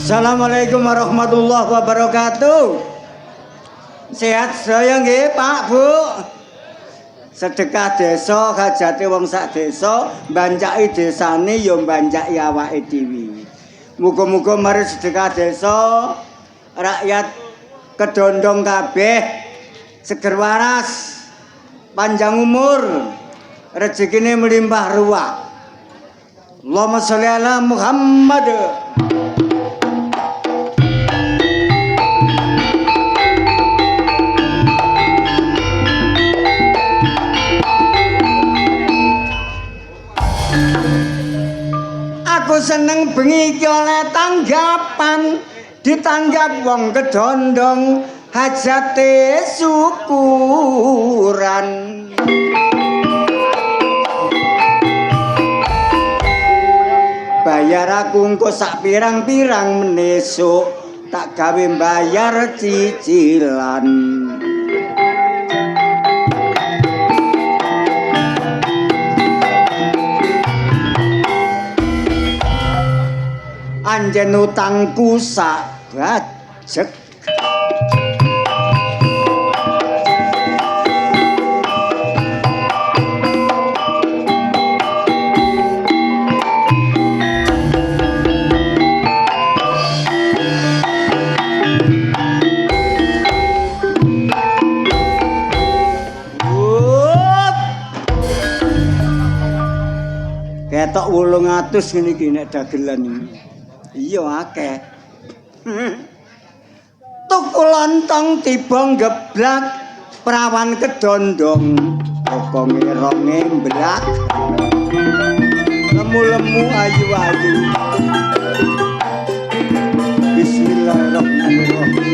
Assalamualaikum warahmatullahi wabarakatuh. Sehat saya nggih Pak Bu. Sedekah desa hajate wong sak desa, mbancaki desane ya mbancaki awake dhewe. Muga-muga mari sedekah desa rakyat kedondong kabeh seger waras, panjang umur, rezekine melimpah ruah. Allahumma sholli ala Muhammad. Aku seneng bengi iki oleh tanggapan ditanggap wong kedondong hajate syukuran. Bayar aku engko sak pirang-pirang menesuk tak gawe bayar cicilan. Anjen utangku sak bajek. Ketok 800 ngene iki nek dagelan iki. Iya akeh. Tuku lontong tiba geblak perawan kedondong pokonge ronge mblak. Lemu-lemu ayu-ayu. Bismillahirrahmanirrahim.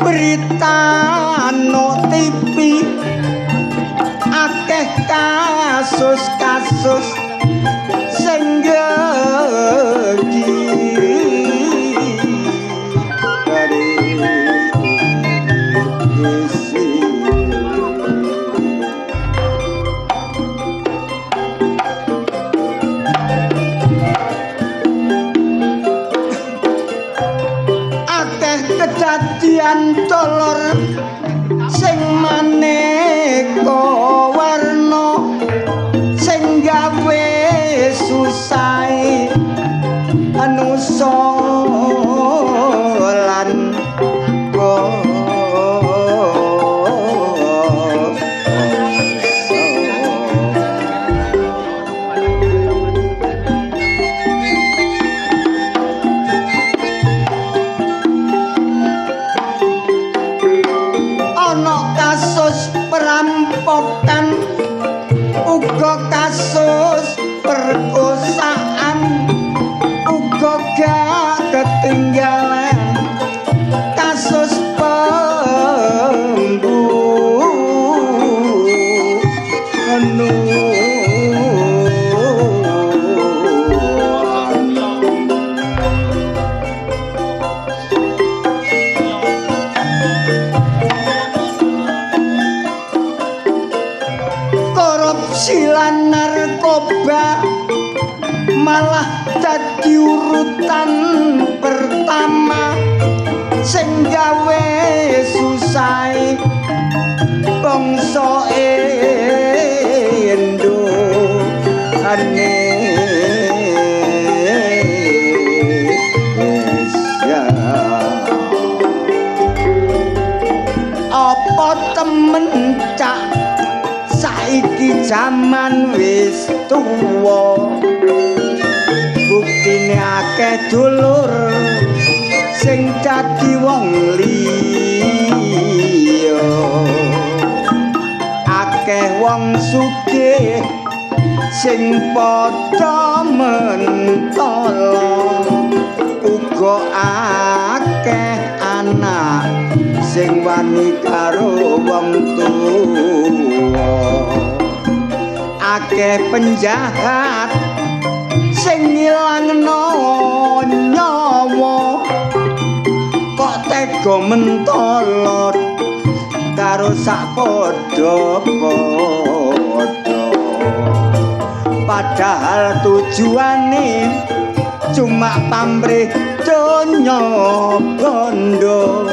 Berita no TV akeh kasus-kasus sing dari isi akeh kejadian dolor sing maneka warna sing gawe susah manusa lan perampokan uga kasus perkosaan uga gak ketinggalan kasus silan narkoba malah dadi urutan pertama sing gawe susah bangsa Indonesia. Apa temen cak saiki jaman wis tuwa buktine akeh dulur sing dadi wong liya akeh wong sugih sing padha mentolo uga akeh anak sing wani karo wong tuwa akeh penjahat sing ngilangno nyawa kok tega mentolot karo sak padha-padha padahal tujuane cuma pamrih donya bondo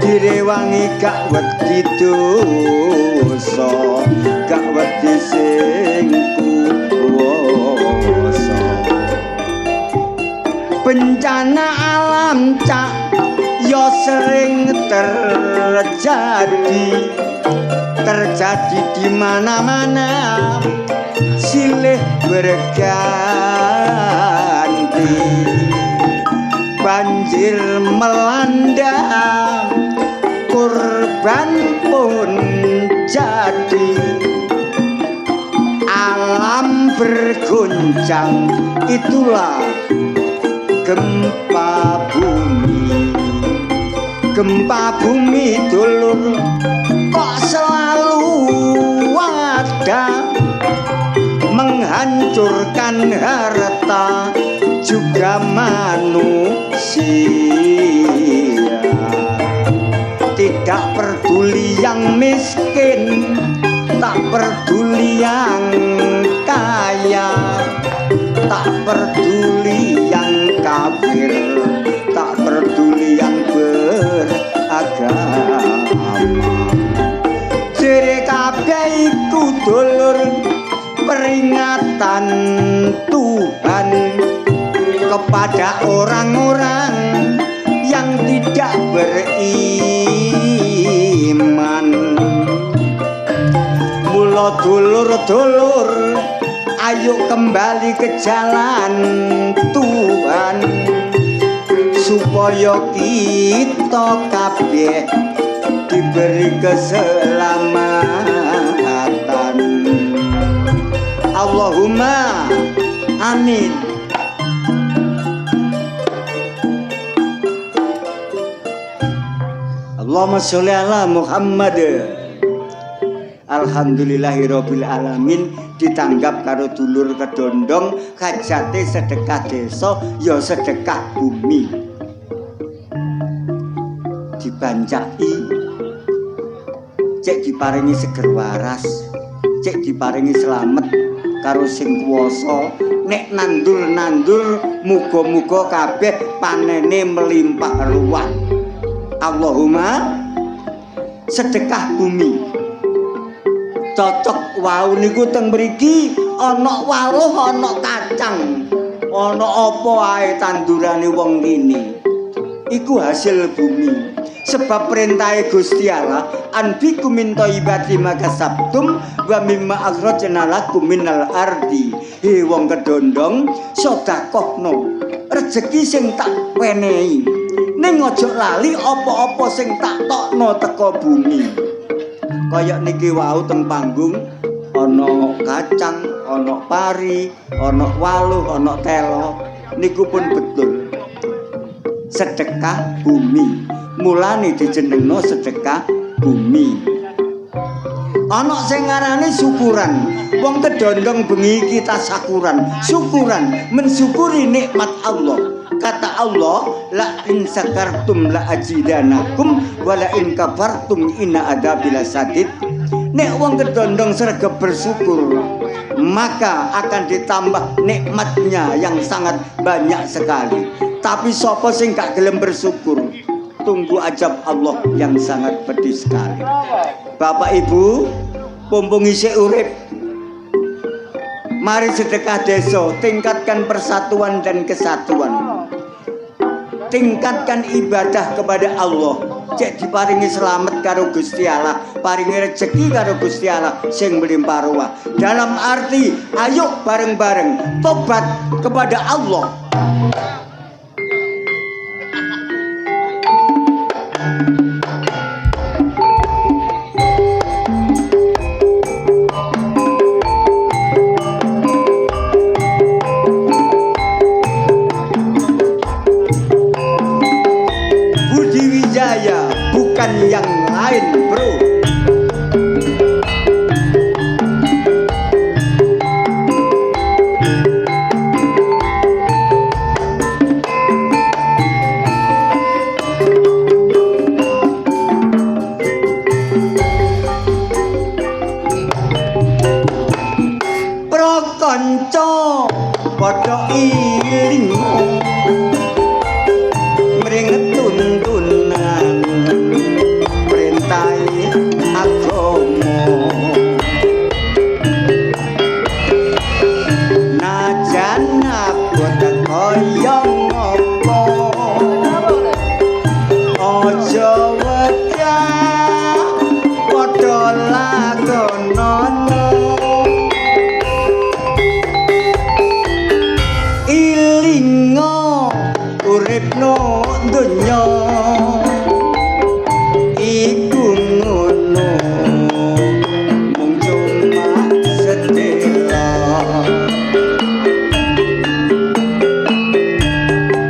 direwangi gak wedi dosa gak wedi sing kuwasa bencana alam cak yo sering terjadi di mana-mana silih berganti banjir melanda korban pun jadi alam berguncang itulah gempa bumi dulur kok selalu ada menghancurkan harta juga manusia tidak peduli yang miskin tak peduli yang kaya tak peduli yang kafir tak peduli yang beragama jere kabeh iku dulur peringatan Tuhan kepada orang-orang yang tidak beriman. Mula dulur-dulur, ayo kembali ke jalan Tuhan supaya kita kabeh diberi keselamatan. Allahumma amin. Allahumma sholli ala Muhammad. Alhamdulillahirabbil alamin. Ditanggap karo dulur kedondong hajate sedekah desa ya sedekah bumi. Dibancaki cek diparingi seger waras, cek diparingi selamet karo sing kuwasa. Nek nandur-nandur muga-muga kabeh panene melimpah ruah. Allahumma sedekah bumi. Cocok wau niku teng mriki ana waluh ana kacang. Ana apa ae tandurane wong kene. Iku hasil bumi. Sebab perintahe Gusti Allah anfiqu min thayyibati ma kasabtum wa mimma akhrajna lakum minal ardi. He wong kedondong sedekahno rezeki sing tak wenehi. Ning aja lali apa-apa sing tak tokno teko bumi. Kaya niki wau teng panggung ana kacang, ana pari, ana waluh, ana telo. Niku pun betul. Sedekah bumi. Mulane dijenengno sedekah bumi. Ana sing ngarani syukuran. Wong kedondong bengi kita syukuran. Syukuran mensyukuri nikmat Allah. Kata Allah, la in sakartum la ajidanakum wa la in kafartum inna adzabi lasadid. Nek wong kedondong sregep bersyukur, maka akan ditambah nikmatnya yang sangat banyak sekali. Tapi sapa sing gak gelem bersyukur, tunggu ajab Allah yang sangat pedih sekali. Bapak Ibu, mumpung isih urip, mari sedekah desa, tingkatkan persatuan dan kesatuan. Tingkatkan ibadah kepada Allah. Cek diparingi selamat karo Gusti Allah, paringi rezeki karo Gusti Allah sing melimpah ruah. Dalam arti ayo bareng-bareng tobat kepada Allah. Bukan yang lain, bro. uripno donya iku ngono mung cuma sedela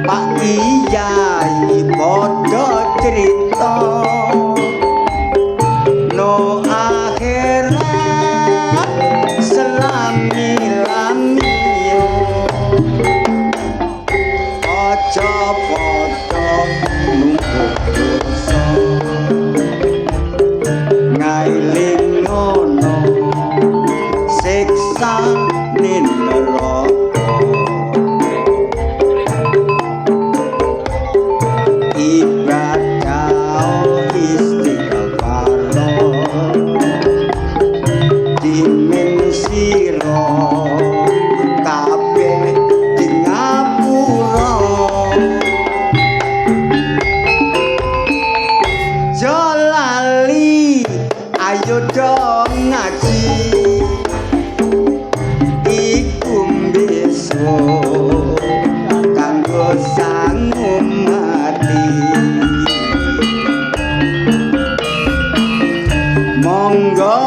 Pak Kyai padha crita no akhirat selami-lamiyo aja padha numpuk dosa ngailing ngono siksa ning neraka ibadah istighfar dimensiro kabeh di ngapura jolali ayo dong ngaji iku besok kanggo sangu mati monggo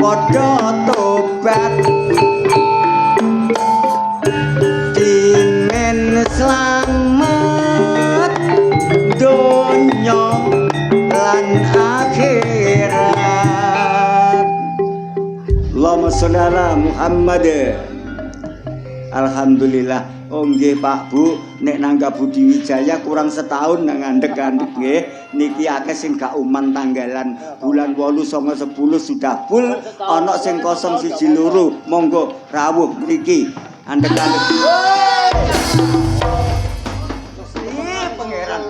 padha tobat dimen slamet donya lan akhirat Allahumma sholli ala Muhammad. Alhamdulillah. Oh nggih Pak Bu, nek nangga Budi Wijaya kurang setahun nang ngandhek-ngandhek nggih. Niki akeh sing gak uman tanggalan bulan 8 9 10 sudah full, ana sing 01 2. Monggo rawuh mriki andhek-andhek. Pangeran.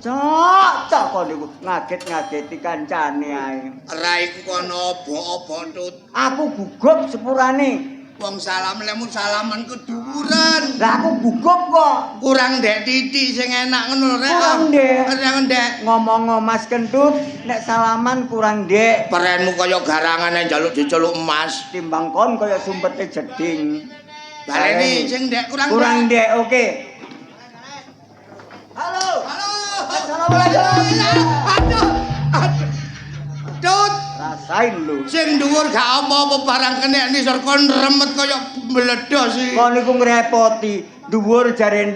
Cok kok niku ngaget-ngageti kancane ae. Ra iku kono apa-apa Tut. Aku gugup sepurane. Wong salam lemu salaman keduwuran. Lah aku gugup kok. Kurang ndek titik sing enak ngono rek. Kurang ndek. Kurang ndek. Ngomong Mas Kentut, nek salaman kurang ndek. Perenmu kaya garangan yang jaluk diceluk emas. Timbang kon kaya sumpete jeding. Baleni sing ndek kurang ndek. Oke. Halo. Assalamualaikum. Aduh. Tut. Rasain lu. Sing dhuwur gak apa-apa barang kenek nisor kon remet kaya meledos iki. Kon niku ngrepoti. Dhuwur jare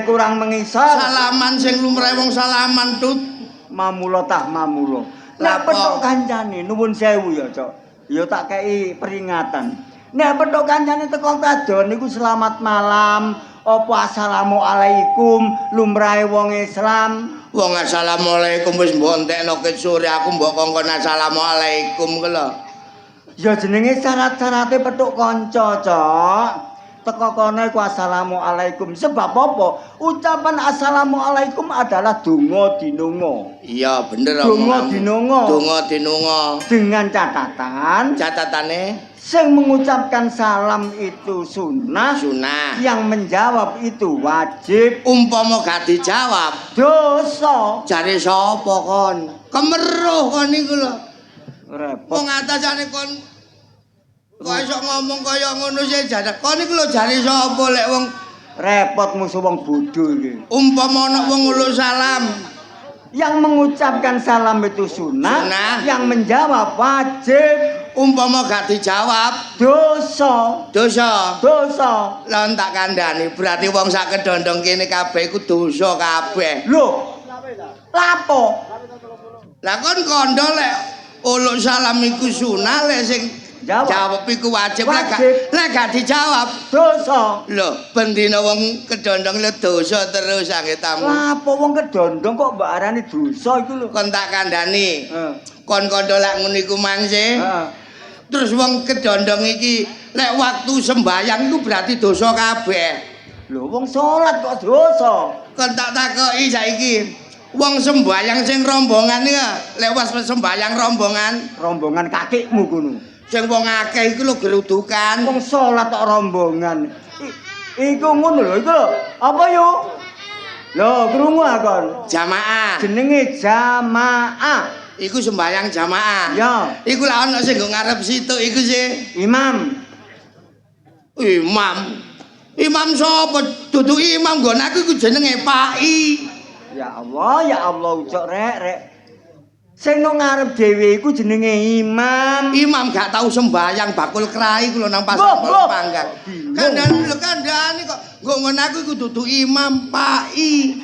kurang mengisor. Salaman sing lumrahe wong salaman Tut. Mamula tah mamula. Lah petuk kancane nuwun sewu ya, Cok. Ya tak kei peringatan. Nek petuk kancane teko kadon niku selamat malam. Apa assalamualaikum lumrahe wong Islam. Wong assalamualaikum wis mbok entekno ke sore aku mbok kongkon assalamualaikum ku lho. Ya jenenge syarat-syarate petuk kanca, Cok. Teko kono iku assalamualaikum. Sebab apa? Ucapan assalamualaikum adalah donga dinunga. Iya, bener Donga dinunga. Donga dinunga. Dengan catatan Catatane sing mengucapkan salam itu sunnah, yang menjawab itu wajib. Umpama gak dijawab Dosa. jare sapa kon? Kemeruh kon niku lho. Repot. Wong atasane kon kok iso ngomong kaya ngono sih jare kon niku lho jare sapa lek wong repot musuh wong bodho iki. umpama ana wong nguluk salam Yang mengucapkan salam itu sunnah, yang menjawab wajib. Umpama gak dijawab dosa. Lah tak kandhani berarti wong sak kedondong kene kabeh iku dosa kabeh. Lho. Lapo? Lah kon kandha lek uluk salam iku sunah lek sing jawab iku wajib. Lek gak dijawab dosa. Lho, bendina wong kedondong le dosa terus anggih tamu. Lapo wong kedondong kok mbak arani dosa iku lho. Kon tak kandhani. Kon kandha lek ngono iku mangse. Terus wong kedondong iki lek waktu sembayang iku berarti dosa kabeh. Lho wong salat kok dosa. Kon tak takoki saiki. Wong sembayang sing rombongan iki lek wis sembayang rombongan kakekmu kono. Sing wong akeh iku lho gerudukan. Wong salat kok rombongan. Iku ngono lho iku lho. Apa yo? Lho krungu akon. Jamaah. Jenenge jamaah. Iku sembayang jamaah. Ya. Iku lak ana sing nggo ngarep situ iku sih. Imam. Imam sapa? Dudu imam nggon aku iku jenenge Pai. Ya Allah ucok rek. Sing nang ngarep dhewe iku jenenge imam. Imam gak tau sembayang bakul krai kula nang pasar panggang. Kandhane kok nggon aku iku dudu imam Pai.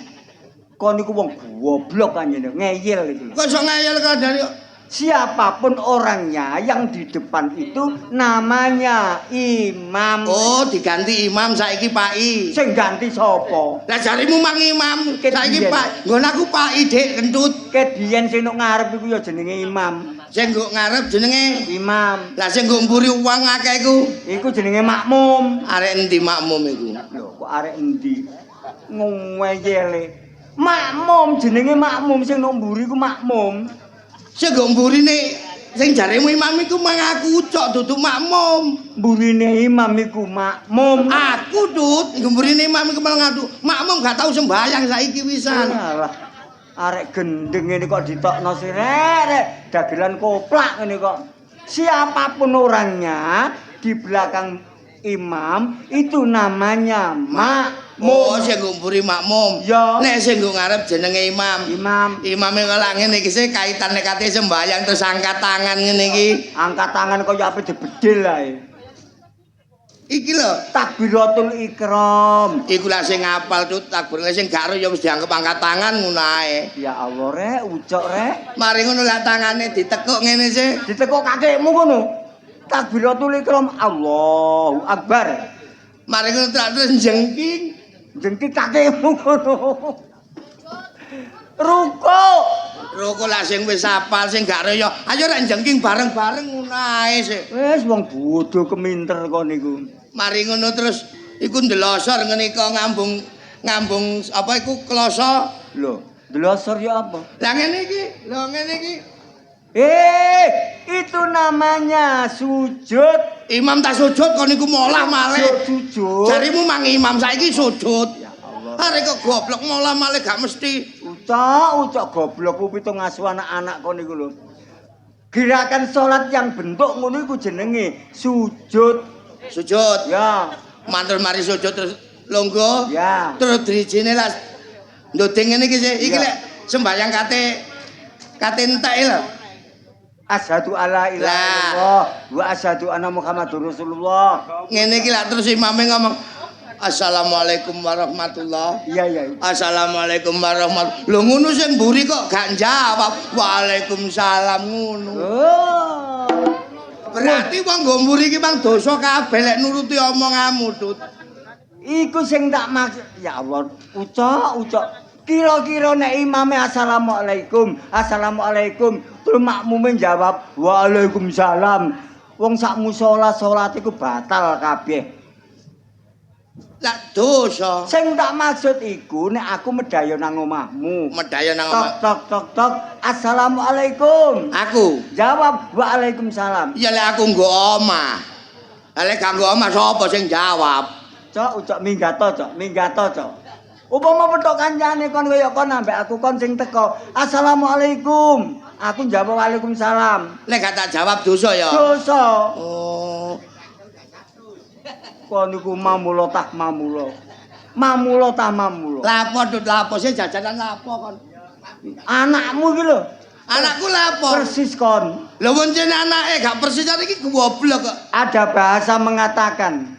Kon niku wong goblok anjene, ngeyel iki. Kok iso ngeyel kandhane kok? Siapapun orangnya yang di depan itu namanya imam. Oh, diganti imam saiki Pai. Sing ganti sapa? Lah jarimu mang imam, saiki Pak, nggon aku Pai Dik kentut. Ket biyen sing nang ngarep iku ya jenenge imam. Sing nggo ngarep jenenge Imam. lah sing nggo mburi wong akeh iku Iku jenenge makmum. arek endi makmum iku? Lho, kok arek endi? Ngeyele. Makmum jenenge makmum sing nang mburi iku makmum. Sing nggo mburine sing jaremu imam iku mang aku cok dudu makmum. Mburine imam iku makmum. Aku tut nggo mburine imam iku malah ngadu. Makmum gak tau sembayang saiki wisan. Alah. Arek gendeng ini kok ditokno sirek. Dagelan koplak ini kok. Siapapun orangnya di belakang imam itu namanya makmum. Oh, sing nggo mburi makmum. Ya. Nek sing nggo ngarep jenenge imam. Imam. Imame kok lak ngene iki sih kaitan nek kate sembayang terus angkat tangan ngene iki. Angkat tangan kaya ape dibedil ae. Iki lho, Takbiratul ikram. iku lah sing ngapal tut takbir sing gak ero ya wis dianggep angkat tangan ngono ae. Ya Allah rek, ucok rek. Mari ngono lah tangane ditekuk ngene sih. Ditekuk kakekmu ngono. Takbiratul ikram Allahu Akbar. Mari ngono terus jengking. Jengki kakekmu ngono. Ruko. Roko lah sing wis apal sing gak ero ya ayo rek jengking bareng-bareng ngono ae sih. Wis wong bodho keminter kok niku. Mari ngono terus iku ndelosor ngene kok ngambung apa iku kloso. Lho, delosor ya apa? Lah ngene iki, lho ngene iki. Itu namanya sujud. Imam tak sujud kon niku molah malih. Sujud. Jarimu mang imam saiki sujud. Ya Allah. Arek kok goblok molah malih gak mesti. Ucok goblok ku pitung asu anak-anak kok niku lho. Gerakan salat yang bentuk ngono iku jenenge sujud. Sujud. Ya, Mantul mari sujud terus longgo. ya. Terus drijine lah ndodeng ngene iki sih. Iki Ya. lek sembayang kate entek lho. Asyhadu alla ilaha illallah wa asyhadu anna Muhammadur Rasulullah. Ngene iki lah terus imame ngomong Assalamualaikum warahmatullahi. Iya. Assalamualaikum warahmatullahi. Lho ngono sing mburi kok gak jawab. Waalaikumsalam ngono. Oh. Berarti wong nggo mburi iki mang dosa kabeh lek nuruti omonganmu, Tut. Iku sing tak maksud. Ya Allah, ucok. Kira-kira nek imame assalamualaikum, terus makmume jawab waalaikumsalam. Wong sak musala salat iku batal kabeh. Lah dosa. Sing tak maksud iku nek aku medhayo nang omahmu. Medaya nang omah. Tok. Assalamualaikum. Aku. Jawab waalaikumsalam. Ya lek aku nggo omah. Lah lek gak nggo omah sapa sing jawab? Ucok minggato, Cok. Upama petok kancane kon kaya kon ambek aku kon sing teko. Assalamualaikum. Aku jawab waalaikumsalam. Lek gak tak jawab dosa ya. Dosa. Oh. Kon niku mamulo. Mamulo. Lapo Tut, lapo sih jajanan lapo kon. Anakmu iki lho. Anakku lapo. Persis kon. Lho pancen anake gak persis iki goblok kok. Ada bahasa mengatakan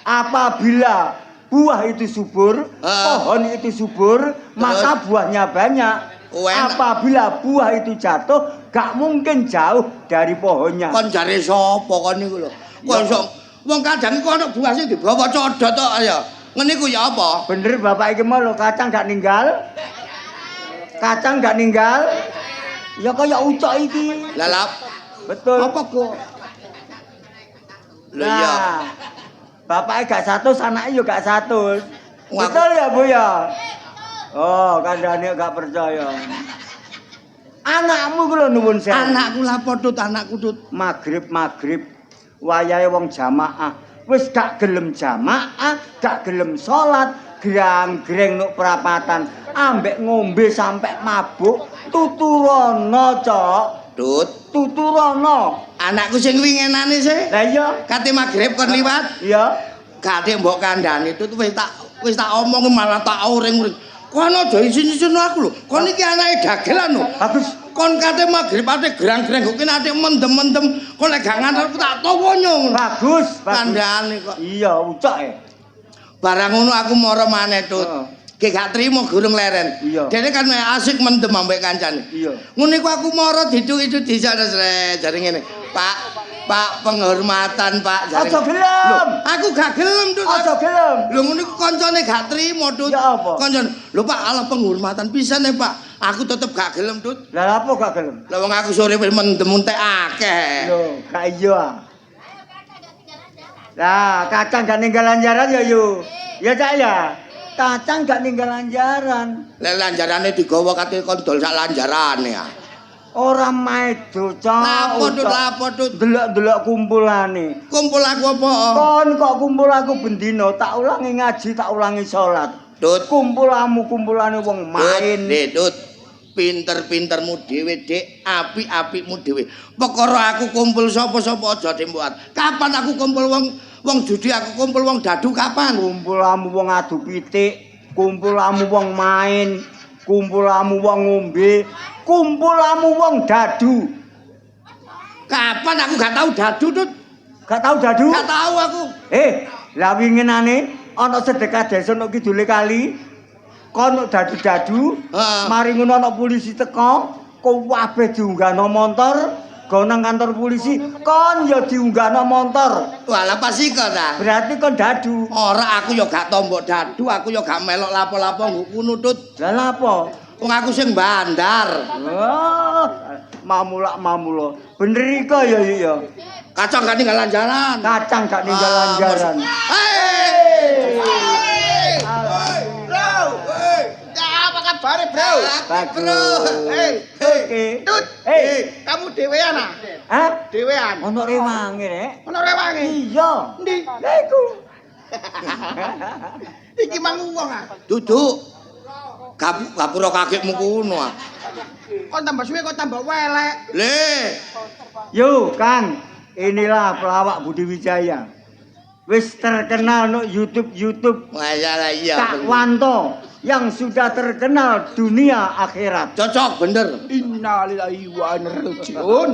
apabila buah itu subur, pohon itu subur, maka buahnya banyak. Apabila buah itu jatuh, gak mungkin jauh dari pohonnya. Kon jare sapa kon niku lho? Kok iso wong kadang kok ana buah sing dibawa codot tok ya. Ngene ku ya apa? Bener bapak iki mau lho kacang gak ninggal. Ya kaya ucok iki. Lah Betul. apa kok? Lho iya. Bapaknya gak satu, anaknya juga gak satu. Wah, Betul ya Bu ya? Oh, kandhane gak percaya. Anakmu ku lho nuwun sewu. Anakku lapo Tut, anakku Tut. Maghrib wayahe wong jamaah. Wis gak gelem jamaah, gak gelem salat, grang-greng nuk perapatan, ambek ngombe sampe mabuk, tuturono, Cok. Tut, Tuturono. anakku sing wingenane sih. Lah iya, Kate magrib kon liwat. iya. Gate mbok kandhani Tut wis tak omong malah tak uring-uring. Kon aja isin-isin aku lho. Kon iki anake dagelan lho. Bagus. Kon kate magrib ate gerang-gerang kok ate mendem-mendem. Kon lek gak ngantar aku tak tawa nyong. Bagus. Kandhane kok. Iya, ucok ya. Barang ngono aku mara maneh Tut. Ki gak trimo gurung leren. Iya. Dene kan asik mendem ambek kancane. Iya. Ngono iku aku mara diduk-iduk disana jare ngene. Pak penghormatan Pak jare. Aja gelem. Aku gak gelem Tut. Aja gelem. Lho ngono iku kancane gak trimo Tut. Ya apa? Kancane. Lho Pak ala penghormatan pisan Pak. Aku tetep gak gelem Tut. Lah apa gak gelem? Lah wong aku sore wis mendem entek akeh. Lho, gak iya. Lah, kacang gak ninggalan jaran ya yo. Ya Cak ya. Kacang gak ninggalan jaran. Lek lanjarane digawa kate kondol sak lanjarane ya. Ora maedo, Cak. Lapo Tut. Delok-delok kumpulane. Kumpul aku apa? Kon kok kumpul aku bendino, tak ulangi ngaji, tak ulangi salat. Tut. Kumpulane wong main. Tut. Pinter-pintermu dhewe, Dik. Apik-apikmu dhewe. Perkara aku kumpul sapa-sapa aja dimbuat. Kapan aku kumpul wong judi, aku kumpul wong dadu kapan? Kumpulamu wong adu pitik, kumpulamu wong main, kumpulamu wong ngombe, kumpulamu wong dadu. Kapan aku gak tahu dadu, Tut? Gak tahu dadu? Gak tahu aku. Lah winginane ana sedekah desa nek kidule kali. Kon dadu-dadu, mari ngono ana polisi teko, kabeh diunggahno montor, go nang kantor polisi, kon ya diunggahno montor. Walah pasti kok ta. Berarti kon dadu. Ora aku ya gak tombok dadu, aku ya gak melok lapo-lapo nggo Tut. Lah lapo? Wong aku sing bandar. Oh, mamula. Bener iko ya ya. Kacang gak ninggalan jalan. Kacang gak ninggalan jalan. Apa kabar, Bro? Bagus. Oke. Tut. Kamu dhewean ah? Hah? Dhewean. Ono rewange, Rek. Ono rewange. Iya. Ndi? Lah iku. Iki mang wong ah. Duduk. Gapura kakekmu kuno ah. Kok tambah suwe kok tambah welek. Le. Yo, Kang. Inilah pelawak Budi Wijaya. Wis terkenal no YouTube. Masalah iya. Kak Wanto yang sudah terkenal dunia akhirat. Cocok bener. Innalillahi wa inna ilaihi raji'un.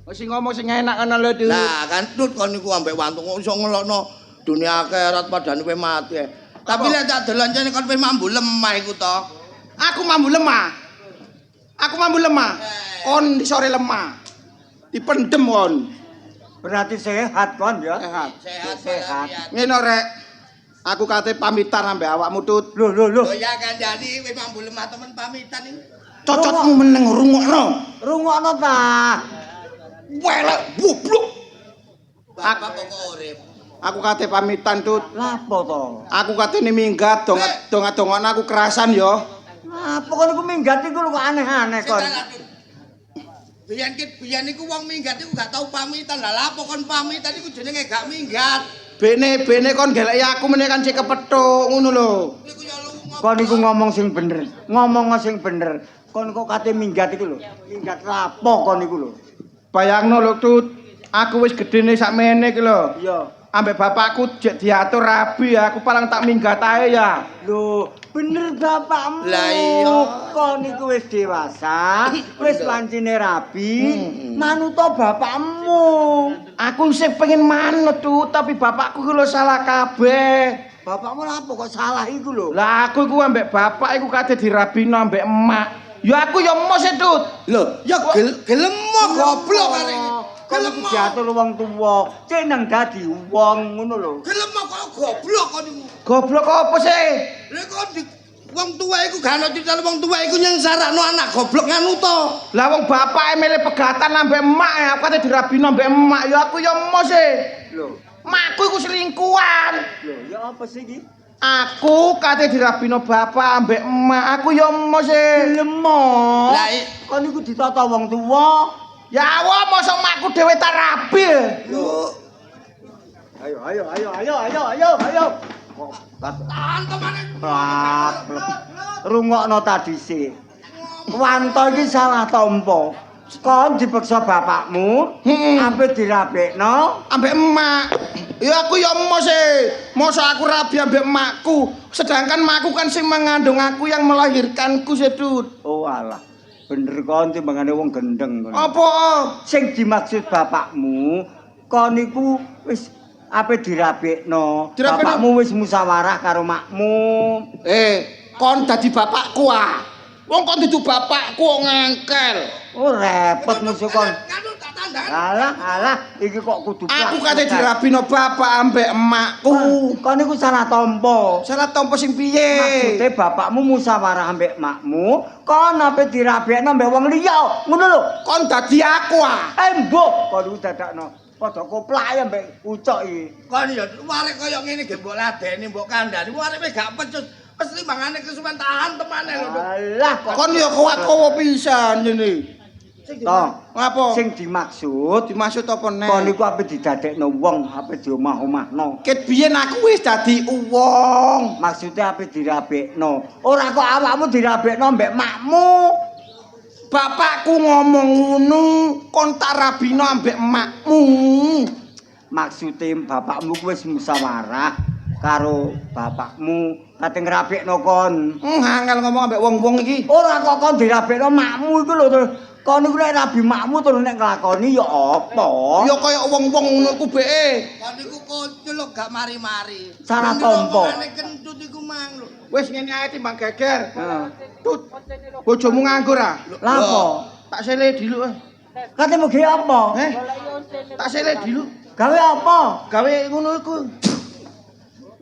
Wis ngomong sing enak ana lho, Tut. Lah kan Tut kon niku ambek wantung kok iso ngelokno dunia akhirat padane kowe mati. Tapi lek tak dolancane kon kowe mambu lemah iku to. Aku mambu lemah. Kon disore lemah. Dipendem kon. Berarti sehat kon ya. Sehat. Ngene rek. Aku kate pamitan ambek awakmu, Tut. Loh. Oh ya kandhani kowe mambu lemah temen pamitan iki. Cocotmu meneng rungokno. Rungokno ta. Welek goblok. Bapak kok urip. Aku kate pamitan, Tut. Lapo to? Aku katene minggat donga-dongan aku kerasan yo. Apa kon iku minggat iku kok aneh-aneh kon. Biyen iku wong minggat iku gak tau pamitan. Lah lapo kon pamitan iku jenenge gak minggat. Bene kon geleki aku meneh kan sik kepethuk ngono lho. Niku ya lunga. Kon iku ngomong sing bener. Kon kok kate minggat iku lho. Minggat lapo kon iku lho. Bayangno lho, Tut. Aku wis gedene sakmene iki lho. Iya. Ambek bapakku jek diatur rabi, aku paling tak minggat ae ya. Lho, bener bapakmu. Lah iya. Kon iku wis dewasa, wis pancine rabi, manuto bapakmu. Aku sih pengen manut, Tut, tapi bapakku ku lho salah kabeh. Bapakmu lapo kok salah iku lho. Lah aku iku ambek bapak iku kate dirabino ambek emak. Ya aku ya mos e, Tut. Lho, ya gelem goblok arek iki. Kalau diatur wong tuwa, cek nang dadi wong ngono lho. Gelem kok goblok kon iku. Goblok apa sih? Lha kok wong tuwa iku gak ono cerita wong tuwa iku nyengsarano anak goblok nganu to. Lah wong bapake milih pegatan ambek emak ya, aku kate dirabino ambek emak. Ya aku ya mos e. Lho, Makku iku selingkuhan. lho ya apa sih iki? Aku kate dirabino bapak ambek emak. Aku ya mos e. Lemo. Lah Kon iku ditata wong tuwa. Ya Allah, mosok makku dhewe tak rabi. lho. Ayo. Tahan temane. Rungokno tadi sih. Wanto iki salah tompo. Kon dipeksa bapakmu, ape dirapekno ambek emak. Ya aku ya mos masa aku rabi ambek emakku. Sedangkan emakku kan sing mengandung aku yang melahirkanku sedut. Oh alah. Bener kon timbangane wong gendeng kon. Apa? Sing dimaksud bapakmu, kon niku wis ape dirapekno. Bapakmu wis musyawarah karo makmu. Kon dadi bapakku ah. Wong kon dudu bapakku kok ngengkel. Oh repot musuh kon. Kanu tak tandang. Alah, iki kok kudu Aku kate dirabino bapak ambek emakku. Kon niku salah tompo. Salah tompo sing piye? Maksude bapakmu musyawarah ambek makmu, kon ape dirabekno ambek wong liya. Ngono lho. Kon dadi aku ah. Mbok kon iku dadakno padha koplake ambek ucok iki. Kon ya warek kaya ngene ge mbok ladeni mbok kandhani. Warek wis gak pecus. Mesti mangane kesuwen tahan temane lho. Alah Kon ya kuat kowe pisan jene. Toh, Apa? sing dimaksud Dimaksud apa nek? kon niku ape didadekno wong, ape diomah-omahno. Ket biyen aku wis dadi wong. Maksudnya ape dirabekno. Ora kok awakmu dirabekno mbek makmu. Bapakku ngomong ngono, kon tak rabino ambek emakmu. Maksude bapakmu ku wis musyawarah karo bapakmu kate ngrabekno kon. Angel ngomong ambek wong-wong iki. Ora kok kon dirabekno makmu iku lho. Kon niku nek rabi makmu terus nek nglakoni ya apa? Ya kaya wong-wong ngono ku beke. Kon niku kocul lho gak mari-mari. Salah tompo. Mangane kentut iku mang lho. Wis ngene ae timbang geger. Heeh. Tut. Bojomu nganggur ah. Lah apa? Tak sele dilu ah. Kate mau gawe apa? Tak sele dilu. Gawe apa? Gawe ngono iku.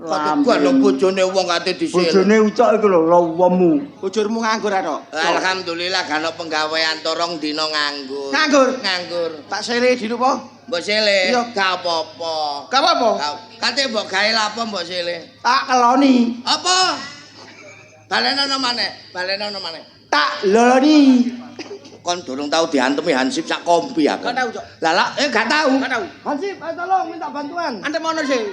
Kok lho bojone wong kate disil. Bojone ucok iku lho lowemu. Bojormu nganggur ah, Tok. Alhamdulillah gak ono penggawean torong dina nganggur. Nganggur. Tak sele dilu po. Mbok sile, Iya. gak apa-apa. Gak apa-apa. Kate mbok gawe lapo mbok sile? Tak keloni. Apa? Balenono maneh. Tak loloni. Kon durung tau diantemi Hansip sak kompi aku. Gak tahu, Cok. Lah gak tahu. Gak tahu. Hansip, ayo tolong minta bantuan. Ante mono sih.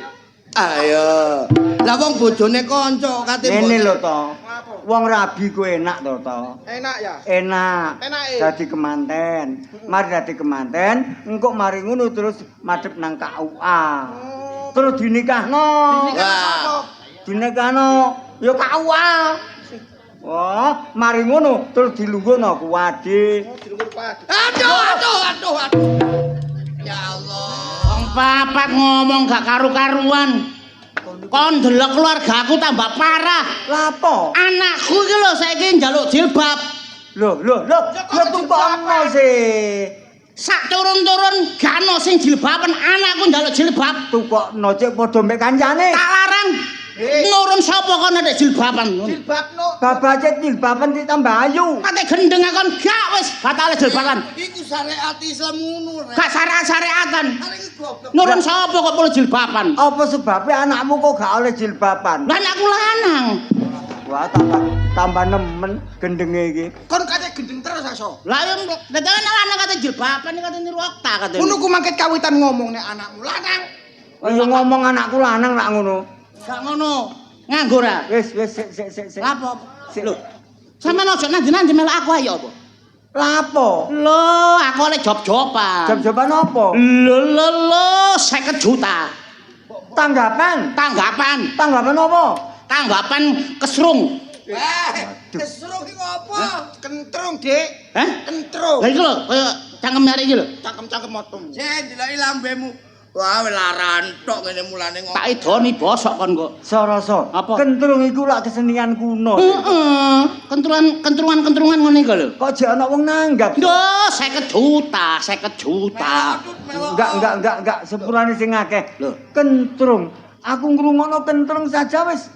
Ayo. Lah wong bojone kanca kate Ngene lho to. Apa? Wong rabi ku enak to to. Enak ya. Enak. Enake. Dadi kemanten. Mari dadi kemanten, engko mari ngono terus madhep nang KUA. Terus dinikahno. Wah. Dinikahno ya KUA. Wah, mari ngono terus dilungguhno kuwade. Dilunggur padu. Aduh. Ya Allah. Wong papat ngomong gak karu-karuan. Kon delok keluargaku tambah parah. Lapo? Anakku iki lho saiki njaluk jilbab. Loh, tuh kok ono sih. Sak turun-turun gak ono sing jilbaban, anakku njaluk jilbab. Tuh kok ono cek padha mek kancane. Tak larang. Nurun sapa kon nek jilbaban. Jilbabno. Babace jilbaban ditambah ayu. Kate gendeng kon gak wis batale jilbaban. Iku syariat Islam ngono rek. Gak syariat-syariatan. Arek iki goblok. Nurun sapa kok perlu jilbaban? Apa sebabnya anakmu kok gak oleh jilbaban? Lah anakku lanang. Wah, tambah nemen gendenge iki. Kon kate gendeng terus aso. Lah yo dadangan lanang kate jilbaban iki kate niru okta kate. Ngono ku mangket kawitan ngomong nek anakmu lanang. Ayo ngomong anakku lanang lak ngono. Gak ngono. Nganggur ah. Wis sik. Lapo? Sik. Lho. Sampeyan aja nandi-nandi melok aku ayo apa? Lapo? Lho, aku oleh job-joban. Jam-jaman apa? Lho, 50 juta. Tanggapan. Tanggapan Apa? Tanggapan kesrung. Kesruk iki apa? Kentrung, Dik. Hah? Kentrung. Lah iki lho, kaya cangkem arek iki lho. Cangkem-cangkem motom. Sing diloki lambemu. Wah, laran tok ngene mulane ngomong. Tak idoni bosok kon kok. Soroso. Apa? Kentrung iku lak kesenian kuno. Heeh. Kentruan-kentruan ngene iki lho. Kok jek ana wong nanggap? Lho, 50 juta, 50 juta. Enggak, sepurane sing akeh. Lho. Kentrung. Aku ngrungokno kentrung saja wis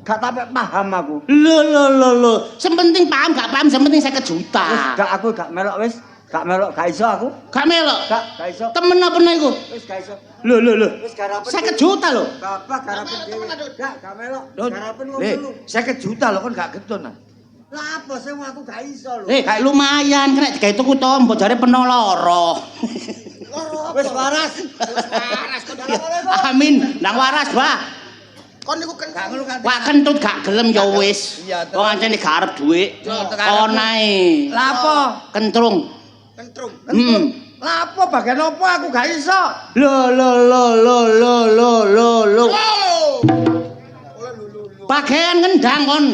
gak tapek paham aku. Lho. Sing penting paham gak paham, sing penting 50 juta. Wis gak aku gak melok wis. Gak melok, gak iso aku. Gak melok. Gak iso. Temen apa nek iku? Wis gak iso. Lho. Wis garapen. 50 juta lho. Bapak garapen dhewe. Gak melok. Garapen ngono Le, lho. 50 juta lho kon gak getun. Lah apa sing aku gak iso lho. Lumayan kena digawe tuku tombo jare peno lara. Wis waras. Amin, nang waras, Bah. Kon niku kan ngono kan. Wak kentut gak gelem ya wis. Iya, Wong ancene gak arep dhuwit. Yo, tekan Kon ae. Lah apa? Kentrung. Kentrum. Lah apa bagian apa aku gak iso? Lho. Bagian ngendang kon.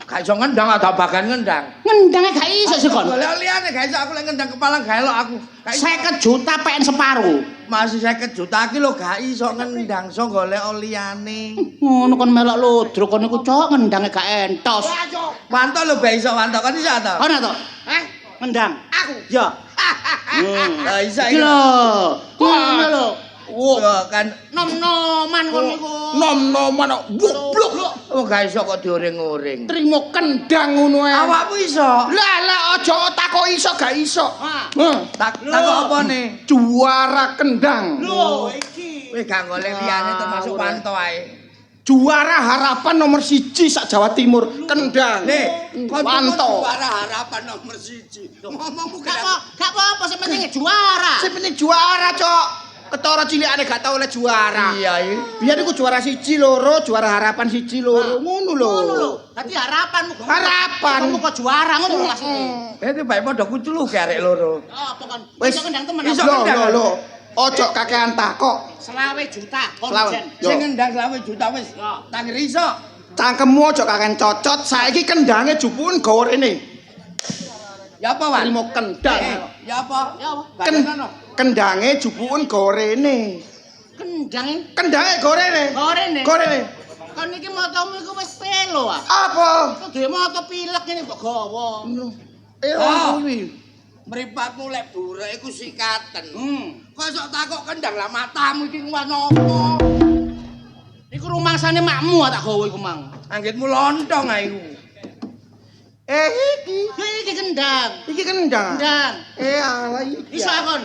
Gak iso ngendang atau bagian ngendang. Ngendangnya gak iso sih kon. Golek liyane gak iso aku lek ngendang kepala gak elok aku. Gak iso. 50 juta pengen separuh. Masih 50 juta iki lho gak iso ngendang, so golek liyane. Ngono kon melok lodro kon iku cok ngendangnya gak entos. Wanto lho be iso wanto kan iso to. Ono to? Ngendang. Aku. Ya. Lah iso Iki iki. lho. Ngono lho. Wah, kan Nom-noman kon niku. Nom-noman goblok. oh gak iso kok dioring-oring. Trimo kendang ngono ae. Awakmu iso. Lah aja takok iso gak iso. Takok apa nih? Juara kendang. Iki. Wis gak golek liyane termasuk wanto ae. Juara harapan nomor 1 sak Jawa Timur kendang. Nih, Wanto. juara harapan nomor 1. Ngomongmu gak Gak apa-apa sing penting juara. Sing penting juara, Cok. Ketara cilikane gak tau oleh juara. iya iki. Biyen iku juara 1 loro, juara harapan 1 loro. Ngono lho. Ngono lho. Dadi harapanmu. Harapan. Kamu kok juara ngono lho maksudnya. Itu bae padha kuculu arek loro. Apa kon? Wis. Iso kendang temen. Iso. Lho. Ojo kakean takok. 20 juta Selawe. konjen. Yo. Sing ngendang 20 juta wis. Ya. Tak kira iso. Cangkemmu aja kakean cocot. Saiki kendange jupun gawa rene. Ya apa, Wan? Trimo kendang. Ya apa? Ya apa? Kendange jupun gawa rene. Kendange Kendange gawa rene. gorene. Gawa rene. Kon iki motomu iku wis pelo ah. Apa? Kok dhewe moto pilek ngene kok gawa. Ono kuwi. Mripatmu lek burek iku sikaten. Hmm. Kok sok takok kendang lah matamu iki ngono apa? Iku rumangsane makmu tak gawa iku mang. Anggitmu lontong ae iku. Iki. Iki kendang. Iki kendang. Kendang. Alah iki. Iso kon.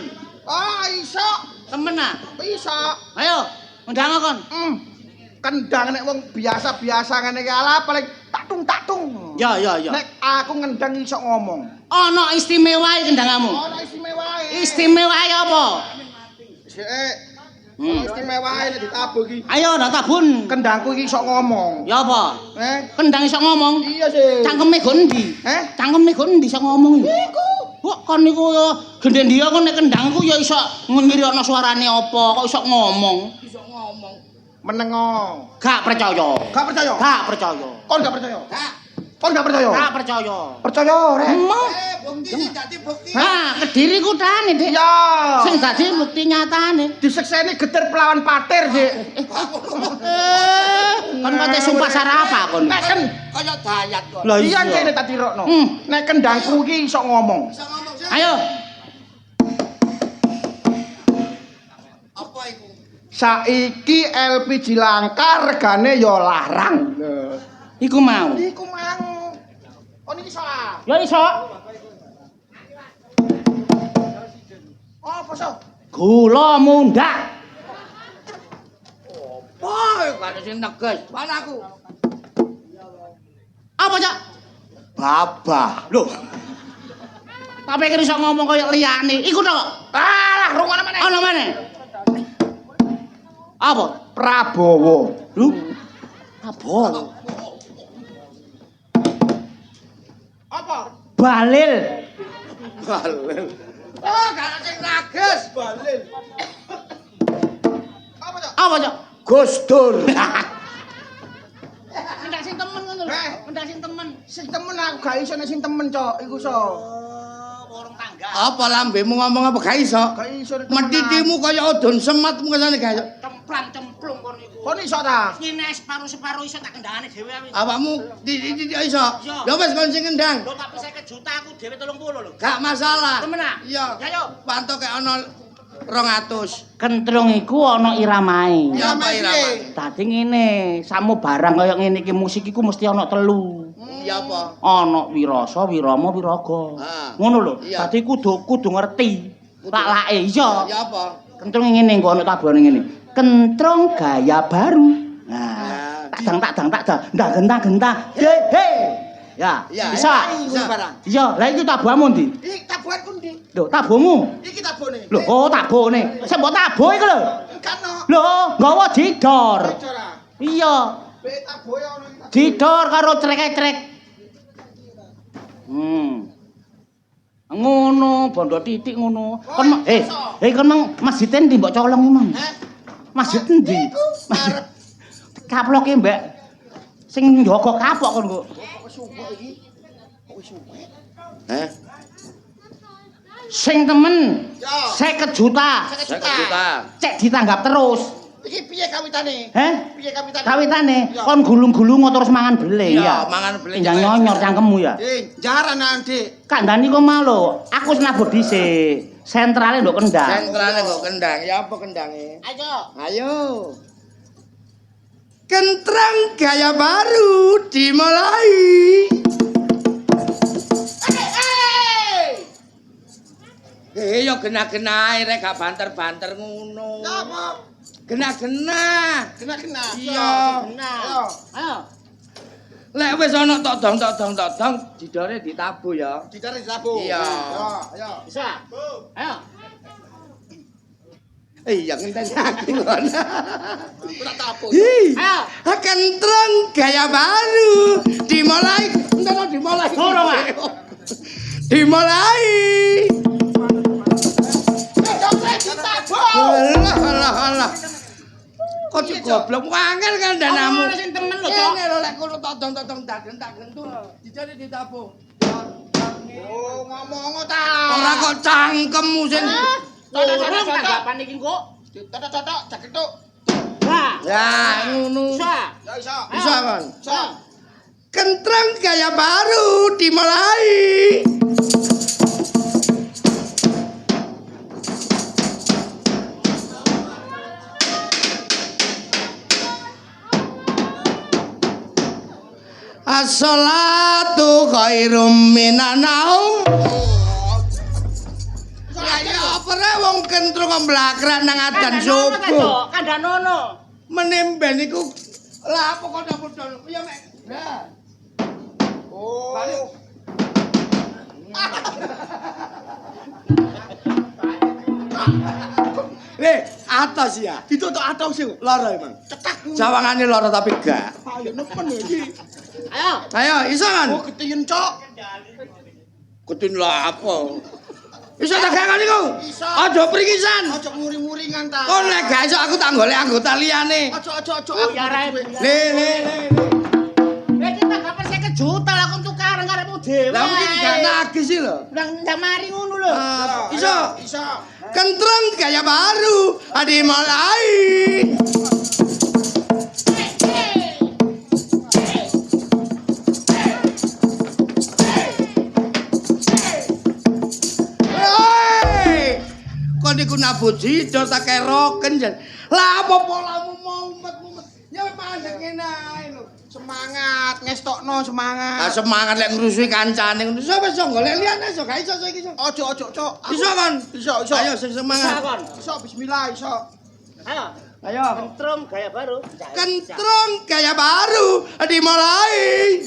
Iso. Temen ah. Iso. Ayo, ndang kon. Kendang nek wong biasa-biasa ngene iki ala paling tatung-tatung. Ya. Nek aku ngendang iso ngomong. Ana istimewae kendangmu. Ono istimewae. Istimewae apa? Sik. Ono istimewae nek ditabuh iki. Ayo ndak tabun. Kendangku iki iso ngomong. Ya apa? Kendang iso ngomong. Iya sih. Cangkeme go endi? Cangkeme go endi iso ngomong iki? Iku. Kok kon niku gende dia kon nek kendangku ya iso ngirikno suarane apa, kok iso ngomong. Iso ngomong. Menengo. Gak percaya. Gak percaya? Gak percaya. Kon gak percaya? Gak. Kon gak percaya? Gak percaya. Percaya, Rek. Emang. Bukti sing dadi bukti. Ha, Kediri ku tane, Dik. Ya. Sing dadi bukti nyatane. Disekseni geter pelawan patir, Dik. Kon kate sumpah sarapa kon. Nek kan Kaya dayat kok. Lah iya kene tak tirokno. Hmm. Nek kendangku iki iso ngomong. Iso ngomong sih. Ayo. Apa iku? Saiki LPG langka regane ya larang. Iku mau. Iku mang. Kon iki salah. Ya iso. Apa so? Gula mundak. Wah, kan sing tegas. Panaku. Apa, Cak? Babah. Loh. Tapi kan iso ngomong kaya liyane. Iku to. Alah, rungokno meneh. Ana meneh. Apa? Prabowo. Lho. Apa? Apa? Balil. Balil. Oh, kan sing tegas. Balil. Apa, Cok? Apa, Cak? Gus Dur. Ndak sing temen ngono lho. Ndak sing temen. Sing temen aku gak iso nek sing temen, Cok. Iku so. Warung tangga. Apa lambemu ngomong apa gak iso? Gak iso nek temen. Metitimu kaya odon semat mukane gak iso. Cemplang-cemplung kon iku. Kon iso ta? Ngene separuh-separuh iso tak kendangane dhewe wis. Awakmu di iso. Ya wis kon sing ngendang. Lho tapi 50 juta aku dhewe 30 lho. Gak masalah. Temen ah? Iya. Ya yo. Panto kayak ana 200. Kentrung iku ana iramae. Ya apa irama? Dadi ngene, samu barang kaya ngene iki musik iku mesti ana 3. Ya apa? Ana wirasa, wirama, wiraga. Ha. Ngono lho. Iya. Dadi kudu ngerti. Laklake iya. Ya apa? Kentrung ngene engko ana tabone ngene. Kentrung gaya baru. Nah, tak dang. Ndak gentang-gentang. He. Ya, Ya, bisa. bisa. Iya, lah iki tabuhmu ndi? Iki tabuhanku ndi? Lho, tabuhmu. Iki tabone. Lho, oh tabone. Sing mbok tabuh iku lho. Kan no. Lho, nggawa didor. Ora. Iya, Be tabuhe ono iki. didor karo crek-crek. Ngono, bondo titik ngono. Kon kon mang masjid endi mbok colong iki, Mang? Masjid endi? Masjid. Kaploke, Mbak. Sing njogo kapok kon kok. Sing temen 50 juta. 50 juta. Cek ditanggap terus. Iki piye kawitane? Piye kawitane? Kon gulung-gulung terus mangan beling ya. Mangan beling. Jangan nyonyor cangkemmu ya. Jaran Dik. Kandhani kok malu. Aku wis nabur dhisik. Sentrale nduk Kendang. Sentrale nduk Kendang. Ya apa Kendange? Ayo. Kentrang gaya baru dimulai. Yo gena-gena rek gak banter-banter ngono. Apa? Gena-gena. Iya. Ayo. Lek wis ana tok dong didore ditabuh ya. Dicari sabu. Iya. Ayo. Bisa. Ayo. Iya ngenteni aku kon. Ora tabu. Ayo. Kentrong gaya baru dimulai. Entar dimulai. Dimulai. Alah. Kok goblok angel kandhanamu. Sing temen lho, Cok. Ngene lho lek kono todong dagen tak gentul. Dijane ditabuh. Oh, ngomong ta. Ora kok cangkemmu sing. Cocok tanggapan iki kok. Cocok jaketuk. Lah. Ya ngono. Bisa. Ya iso. Bisa kan? Iso. Kentrang gaya baru dimulai. As-salatu khairum minan naum. Ya apa rek wong kentrung mblakrak nang adan subuh. Kandhanono. Menemben iku lah apa kok dapur dono. Ya mek. Nah. Oh. Balik. Atas ya. Ditutuk atos sih. Lara emang. Cetak. Jawangane lara tapi gak. Ayo nemen iki. Ayo. Iso kan? Oh, ketiin, Cok. Kutin lah apa? Iso tak kan iku? Iso. Aja prikisan. Aja nguri-nguringan ta. Kok nek gak iso aku tak golek anggota liyane. Aja. Oh, ya Rep. Le. Iki tanggapan 50 juta lah kon tukaran karepmu dhewe. Lah mesti gak nagih sih lho. Nang mari ngono lho. Iso. Kentrong gaya baru dimulai. Kok niku nabut sido tak keroken jan. Lah apa polamu mau umet-umet. Ya mandek ngene ae lho. Semangat, ngestokno semangat. Ah semangat lek ngrusui kancane ngono. Iso wis golek liyane iso gak iso iki iso. Ojo, Cok. Iso kan? Iso. Ayo sing semangat. Iso bismillah, iso. Ayo. Kentrum gaya baru. Kentrong gaya baru dimulai.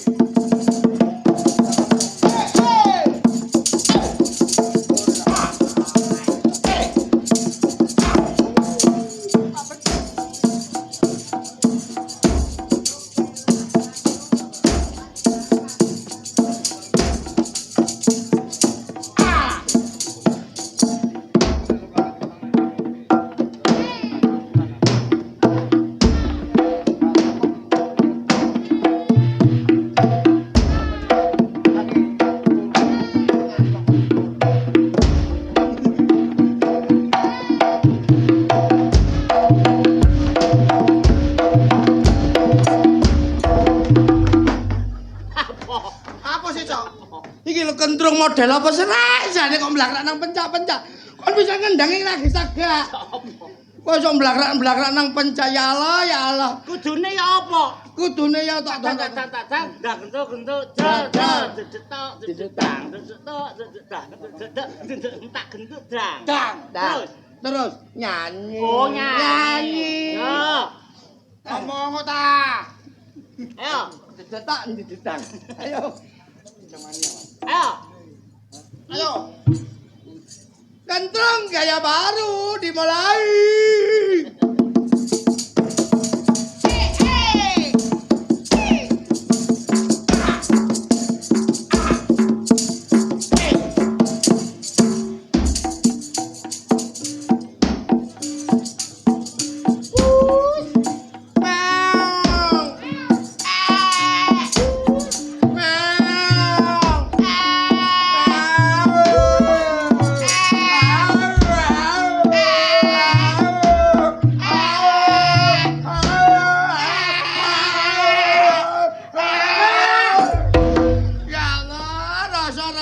Kentrung model apa serai jane kok mblakrak nang pencak-pencak. Kon bisa ngendangi lagi sagak. Kok iso mblakrak nang pencak ya Allah. Kudune ya apa? Kudune ya tak terus nyanyi. Oh nyanyi. Yo. Ngomong ta. Ayo. Detak ndidetang. Ayo. Ayo. Kentrong gaya baru dimulai.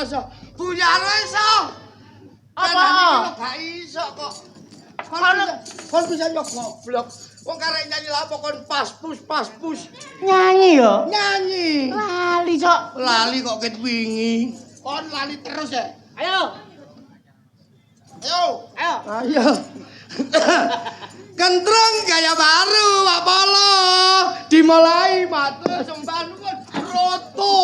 iso. Buyar iso. Apa? Gak iso kok. Kono Kon bisa yo goblok. Wong karek nyanyi lha apa kon pas pus. nyanyi yo. Nyanyi. Lali, Cok. Lali kok ket wingi. Kon lali terus ya. Ayo. Ayo. Ayo. Kentrung gaya baru, Pak Polo. Dimulai mate sembah nuwun roto.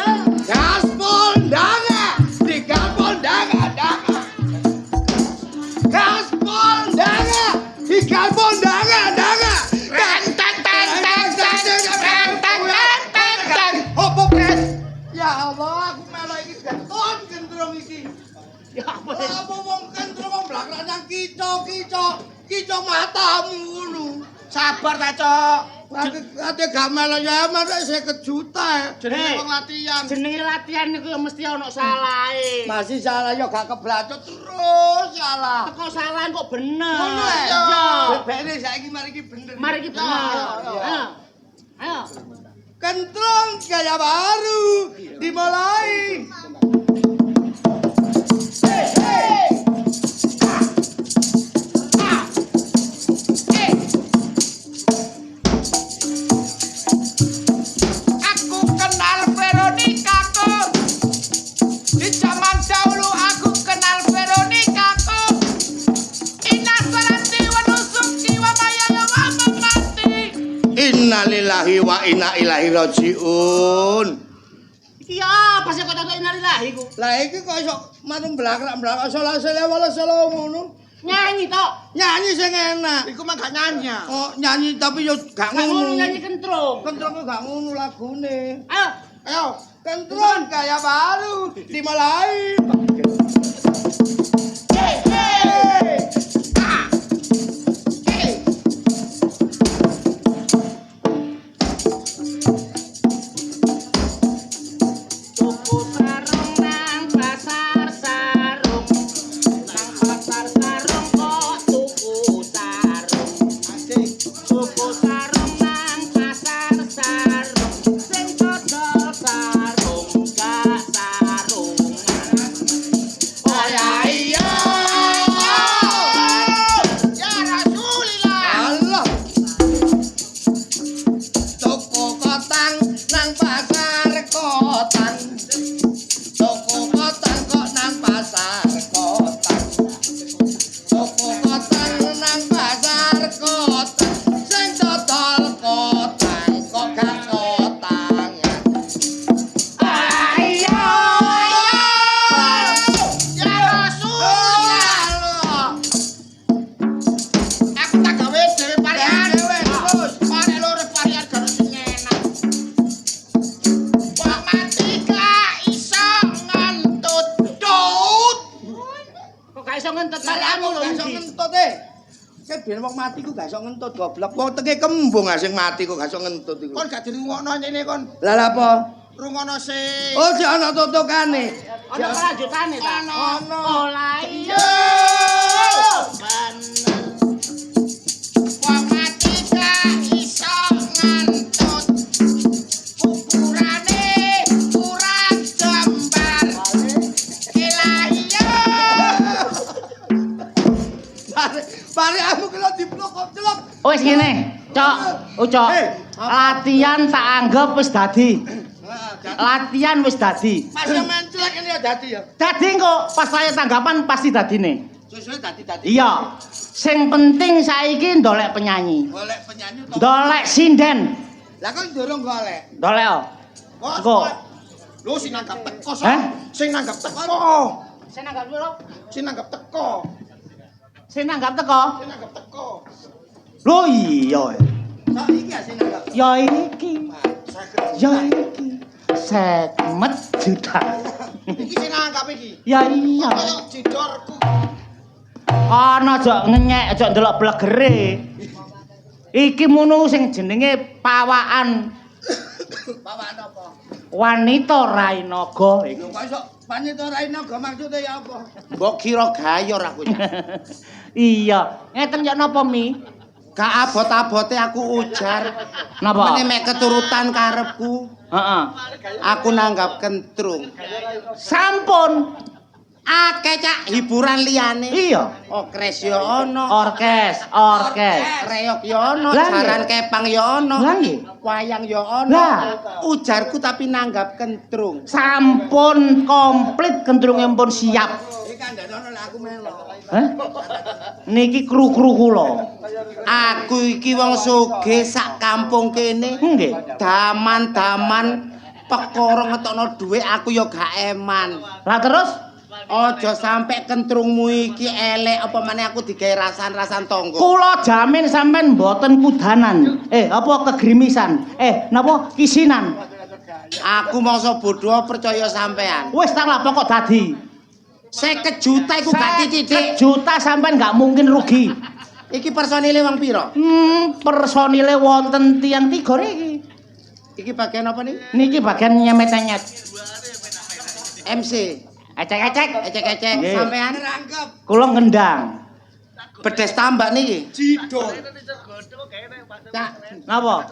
Gaspol danga, digaspol danga. Gaspol danga, digaspol danga. Opo pres? Ya Allah, aku melo iki geton kentrung iki. Ya ampun. Apa wong kentrung wong blakrak nang kico matamu ngono. Sabar ta, Cok. Ate gak melo ya mek 50 juta. Jenenge wong latihan. Jenenge latihan niku ya mesti ana salahe. Masih salah yo gak keblacot terus salah. Teko salah kok bener. Ngono ya. Iya. Bebekne saiki mari iki bener. Mari kita bener. Ayo. Ayo. Kentrung gaya baru dimulai. Aku kenal Veronica ku. Di zaman dahulu aku kenal Veronica ku. Inna salati wa nusuki wa mayaya wa mamati. Innalillahi wa inna ilaihi rajiun. Iki apa sih kok tak innalillahi ku? Lah iki kok iso manung blakrak salah ngono. Nyanyi tok. Nyanyi sing enak. Iku mah gak nyanyi. Oh, nyanyi tapi yo gak Gak ngono ngono. nyanyi kentrung. Kentrung gak ngono lagune. Ayo. Ayo. Kentrung gaya baru dimulai. Tuku sarung nang pasar sarung. Nang pasar sarung kok tuku sarung. Tuku sarung nang pasar sarung. Sing dodol sarung gak sarungan. Oh ya iya. Ya Rasulillah. Allah. Toko kotang nang pasar kotang. Toko kotang kok nang pasar kotang. Toko kotang nang pasar kotang. Sing dodol kotang kok gak kotang. Ayo. Ya Rasulillah. Allah. Aku tak gawe dhewe parian. Terus. Pare loro parian karo sing enak. Wong mati gak iso ngentut. Tut. Kok gak iso ngentut Lah kalianmu aku lho. gak iso ngentut e. Kayak biyen wong mati ku gak iso ngentut goblok. Wong teke kembung ah sing mati kok gak iso ngentut iku. Kon gak dirungokno nyene kon. Lah lha apa? Rungono sing. Oh, si ana tutukane. Ana kelanjutane ta? Ana. Oh lah iya. Bener. Wong mati gak iso ngentut. Ukurane kurang jembar. Ilahiyo. Pare aku kena diblok kok celok. Wis ngene, Cok. Cok. Latihan tak anggap wis dadi. Latihan wis dadi. Pas mencelek ini ya dadi ya. Dadi kok pas saya tanggapan pasti dadine. Suwe dadi. Iya. Sing penting saiki ndolek penyanyi. Golek penyanyi to. Ndolek sinden. Lah kok durung golek. Ndolek. Kok Engko. Lho sing nanggap teko Hah? Sing nanggap teko. Sing nanggap lho. Sing nanggap teko. Sing nanggap teko. Sing nanggap teko. Lho iya. Saiki ya sing nanggap. Ya iki. Ya iki. 50 juta. Iki sing nanggap iki. Ya iya. Kaya jidorku. Ana aja ngenyek, aja ndelok blegere. Iki mono sing jenenge pawakan Bapak apa? wanita Rainaga iki. Lho kok iso wanita Rainaga maksude ya apa? Mbok kira gayor aku. Iya, ngeten ya napa Mi? Gak abot-abote aku ujar. Napa? Meneh mek keturutan karepku. Heeh. Aku nanggap kentrung. Sampun. Akeh cak hiburan liyane. Iya. Okres ya ono, Orkes. reok ya ono, Lah, jaran nggih. kepang ya ono. Lah nggih. Wayang ya ono. Lah. Ujarku tapi nanggap kentrung. Sampun komplit kentrunge pun siap. Iki kandhane ono lek aku melo. Hah? Niki kru-kru kula. Aku iki wong sugih sak kampung kene. Nggih. Daman-daman perkara ngetokno dhuwit aku ya gak eman. Lah terus Aja sampe kentrungmu iki elek apa maneh aku digawe rasan-rasan tangga. kula jamin sampean mboten kudanan. Apa kegrimisan? Napa kisinan? Aku mangsa bodho percaya sampean. Wis tak lah pokok dadi. 50 juta iku gak titik. 1 juta sampean gak mungkin rugi. Iki personile wong pira? Personile wonten tiyang 3 niki. Iki bagian apa nih? Niki bagian nyemet-nyet. MC. Ecek-ecek. Ecek-ecek Nggih. sampean Rangkep Kula ngendang. bedes tambak niki. jidul. Cak, Napa?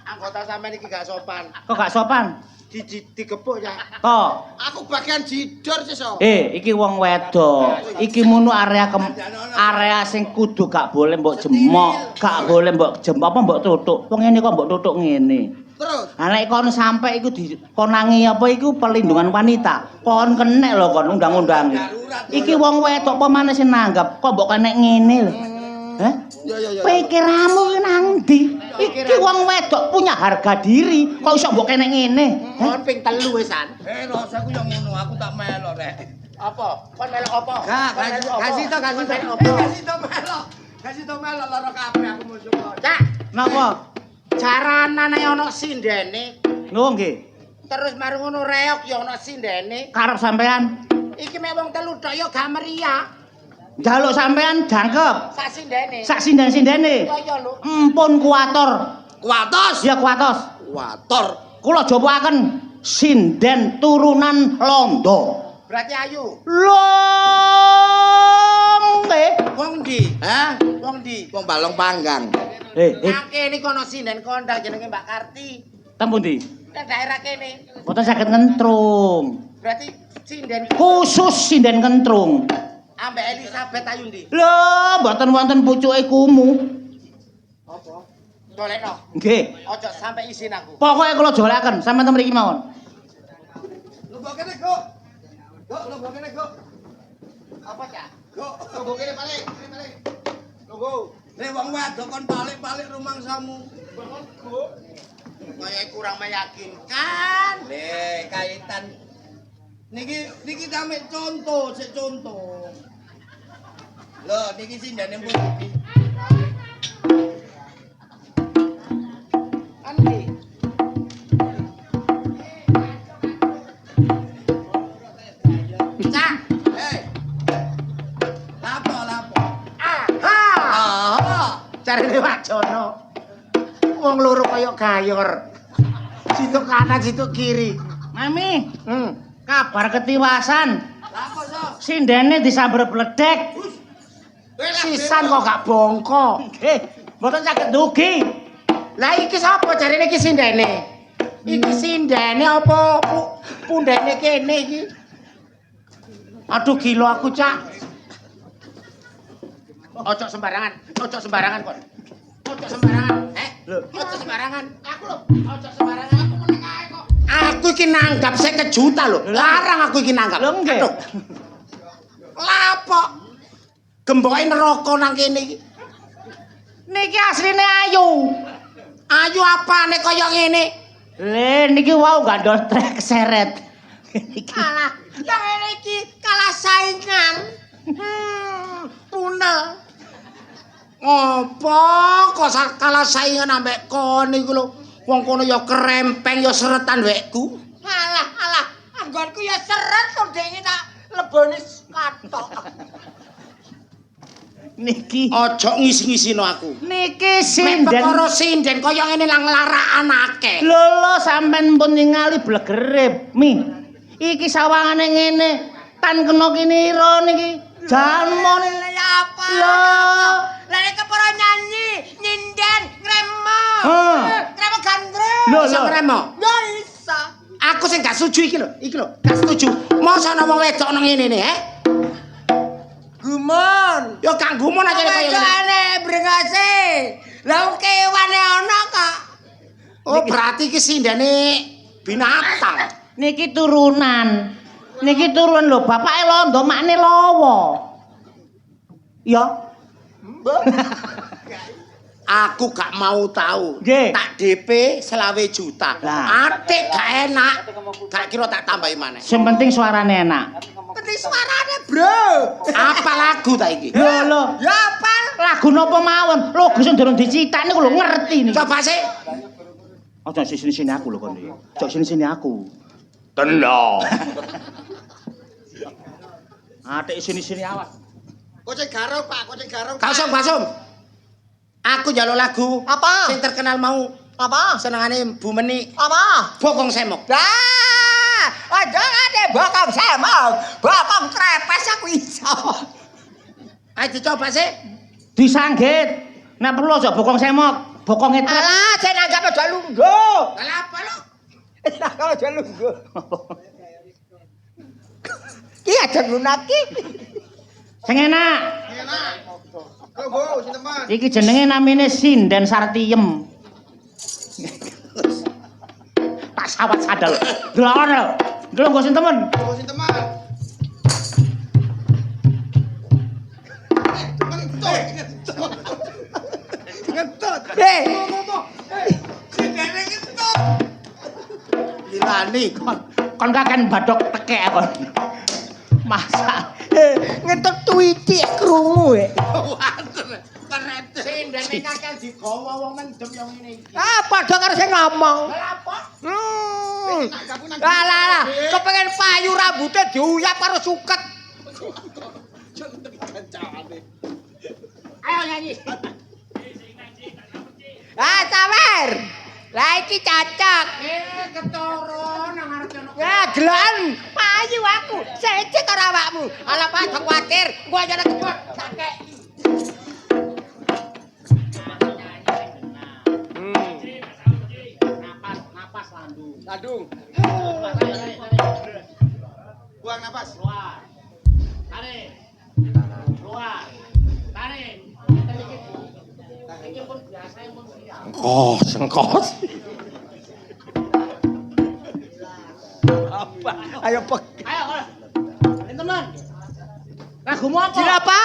anggota sampean iki gak sopan. Kok gak sopan? Digepuk ya. Kok? Aku bagian jidor sesuk. Iki wong wedok. Iki munu area sing kudu gak boleh mbok jemok, gak boleh mbok apa mbok tutuk. Wong ngene kok mbok tutuk ngene. Terus Lah nek kon sampe iku dikonangi apa iku perlindungan wanita. Kon kenek lho kon undang-undang. Iki wong wedok apa maneh sing nanggap kok mbok kenek ngene lho. Hah? ya. Pikiranmu ki nang ndi? Iki wong wedok punya harga diri, kok iso mbok kenek ngene? Kon ping 3 wisan. rasa aku yang ngono, aku tak melo rek. Apa? Kon melok apa? Gak, kasih to apa? Kasih to melo lara kabeh aku musuh. Cak, Napa? jaranane ana sindene. Lho nggih. Terus mari ngono reok ya ana sindene. Karep sampean Iki mek wong 3 tok ya gak meriah. njaluk sampean jangkep. Sak sindene. Sak sinden-sindene. Ya lho. Empun kuator. Kuatos. Ya kuatos. Wator. Kula jowokaken sinden turunan Londo. Berarti ayu. Lho nggih. Wong ndi? Hah? Wong ndi? Wong balong panggang. Nang kene kono sinden kondang jenenge Mbak Karti. Teng pundi? Nang daerah kene. Mboten saged ngentrung. Berarti sinden Khusus sinden kentrung. ambek Elizabeth ayu ndi? Lho, mboten wonten pucuke kumu. Apa? Dolekno. Nggih. Ojo sampai izin aku. Pokoke kula jolekaken sampeyan ten mriki mawon. Lho kene kok. Lho kene kok. Apa, Cak? Lho kene balik. Lho. Nek wong wedok kon balik-balik rumangsamu. Kayak kurang meyakinkan. Le, kaitan niki sampe contoh, sik contoh. Lho, niki sindane pundi? Andi. Cak. Hei. Lapo? Aha. Carane Wajono. Wong loro kaya gayor. Situ kanan, situ kiri. Mami, kabar ketiwasan. Lapo so? Sindene disamber bledek. Sisan kok gak bongko. Nggih, mboten saged dugi. Lah iki sapa jarine iki sindene? Iki sindene apa pundene kene iki? Aduh gila aku, Cak. Ojo sembarangan kon. Ojo sembarangan. Ojo sembarangan. Aku lho, ojo sembarangan. Aku meneng ae kok. Aku iki nanggap 50 juta lho. Larang aku iki nanggap. Lho nggih. Aduh. Lapo? Gemboke neraka nang kene iki. Niki asline ayu. Ayu apane kaya ngene? Le niki wau gandol trek seret. Kalah, yang ini iki kalah saingan. Tuna. Apa kok kalah saingan ambek kon iku lho. Wong kono ya krempeng ya seretan wekku. Alah, anggonku ya seret kok dene tak lebone katok. Niki. Ojo ngisi-ngisino aku. Niki Mek sinden. perkara sinden kaya ngene lang larakake. Lho sampean pun ningali blegerip. Mi. Iki sawangane ngene. Tan kena kinira niki. Janmon Ya apa? Lho. Lah nek kepara nyanyi, nyinden, ngremo. Heh. Ngremo gandrung. Lho, Iso lho. ngremo. Ya iso. Aku sing gak setuju iki lho, gak setuju. Masa ana wong wedok nang ngene he? Gumon. Ya gak ngumon aja kaya ngene. Wedokane brengase. Lah kewane ana kok. Oh, berarti iki sindene binatang. Niki turunan. Niki turunan lho, bapake londo, makne lawa. Ya. Aku gak mau tahu. Nggih. Tak DP 20 juta. Lah. Atik gak enak. Gak kira tak tambahi maneh. Sing penting suarane enak. Penting suarane, Bro. Apa lagu ta iki? Lho. Ya apa? Lagu napa mawon? Logo sing durung dicithak niku lho ngerti niku. Coba sih. Aja sini-sini aku lho kon iki. Cok sini-sini aku. Tenang. Atik sini-sini awas. Kocek garong, Pak, kocek garong. Kasum. Aku njaluk lagu Apa? sing terkenal mau Apa? senengane Bu Meni Apa? Bokong Semok. Dah, aja ngade bokong semok, bokong krepes aku iso. Ayo dicoba sih. Disanggit. Nek perlu aja bokong semok, bokong etrep. Alah, saya nanggap aja lunggo. Lah apa lu? Nanggap aja lunggo. Ki aja lunaki. Sing enak. Lunggo, si teman. Iki jenenge namine sinden sartiem. Tak sawat sadal. Delon lho. Delon go sinten, temen. Si teman. Ngentut. Hei. Lirani Kon kaken badok tekek kon. Masa Ngentut tuwiti krungu e. Waduh, keren. Sindene kakek digawa wong mendem yang ngene iki. Ah, padha karo sing ngomong. Lah apa? Lah, kepengen payu rambutnya diuyap karo suket. ayo nyanyi. Ah, sawer. Lah iki cocok. Ketara nang arep ono. Ya, gelan payu aku. Secek karo awakmu. Ala Pak, aja kuwatir. Gua aja kebot. Sakek. Napas landung. Landung. Buang napas. Keluar. Tarik. Keluar. Tarik. Iki pun biasa pun siap. Sengkos. Apa? Ayo pek. Ayo, teman. Lagumu apa? Dinapa?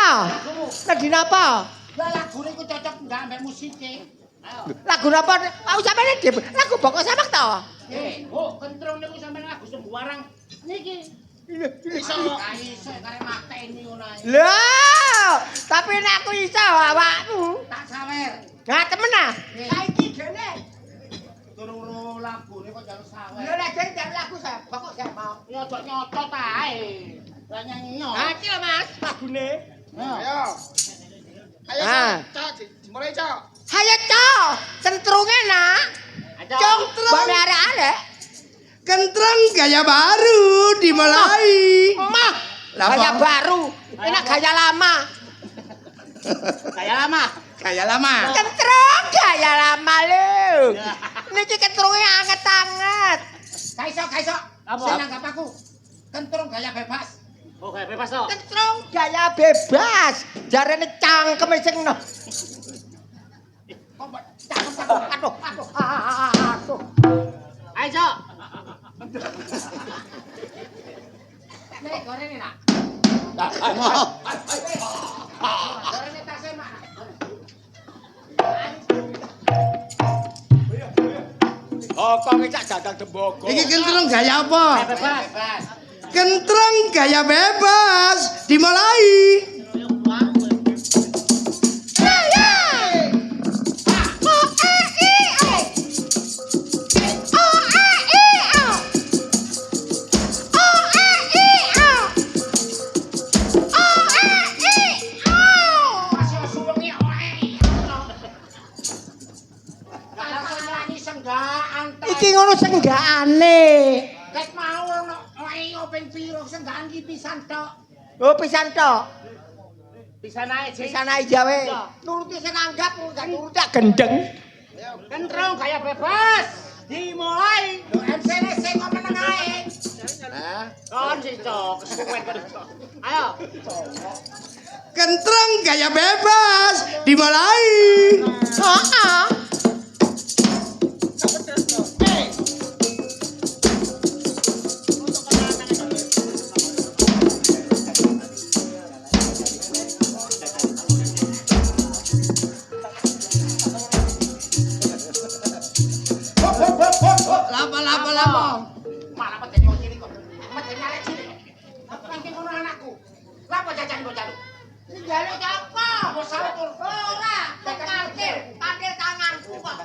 Lagi napa? Lah lagune iku cocok ndak ambek musike. Ayo. Lagu napa? Aku sampeyan iki lagu bokong semak to. Kentrung niku sampeyan lagu sembarang niki. Iso karek mateni ngono ae. Lah, tapi nek aku iso awakmu. Tak sawer. Nah, temen ah. Saiki gene. Turu lagune kok jaluk sawer. Lho nek jek lagu saya bokong semak. Ya ojo nyocot ae. Lah nyanyi yo. Ah, iki lho Mas, lagune. Ayo. Ayo, Cok, dimulai Cok. Hayo, Cok. Centrunge, Nak. Ayo. Congtrung. Bane arek-arek. Kentreng gaya baru dimulai. Mah, Lah, gaya apa? baru. Ini gaya lama. Kayak lama. Gaya lama. Kentrung gaya lama lho. Niki kentrunge anget-anget. Kaiso. Apa? Sing nanggap aku. Kentrung gaya bebas. Oh, kayak bebas to. Kentrung gaya bebas. Jarene cangkeme sing no. Aduh. Ayo, Cok. Nek gorene nak. Gorene tasnya mak. Bokong iki cak dadang demboko. Iki kentrung gaya apa? Bebas. Kentreng gaya bebas dimulai. iki ngono senggakane. Nek mau ono ayo ping piro senggaan ki pisan tok. Oh pisan tok. Pisan ae, Pisan ae jawe. Nuruti sing anggap gak Turut tak gendeng. Kentrong gaya bebas. Dimulai. MC-ne sing meneng ae. Kon sih cok, kesuwen kon. Ayo. Kentrong gaya bebas dimulai. Heeh. Lapa. Malah kok dadi cilik kok. Medeni arek cilik. Apa iki ngono anakku? Lapa jajan bocah lu? Njaluk apa? Bos satur. Ora, parkir tanganku kok.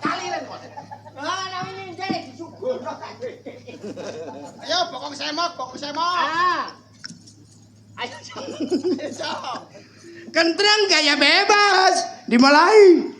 Kalilen kok. Lah nang ini njene disuguhno kabeh. Ayo bokong semok. Ayo. Kentrong gaya bebas dimulai.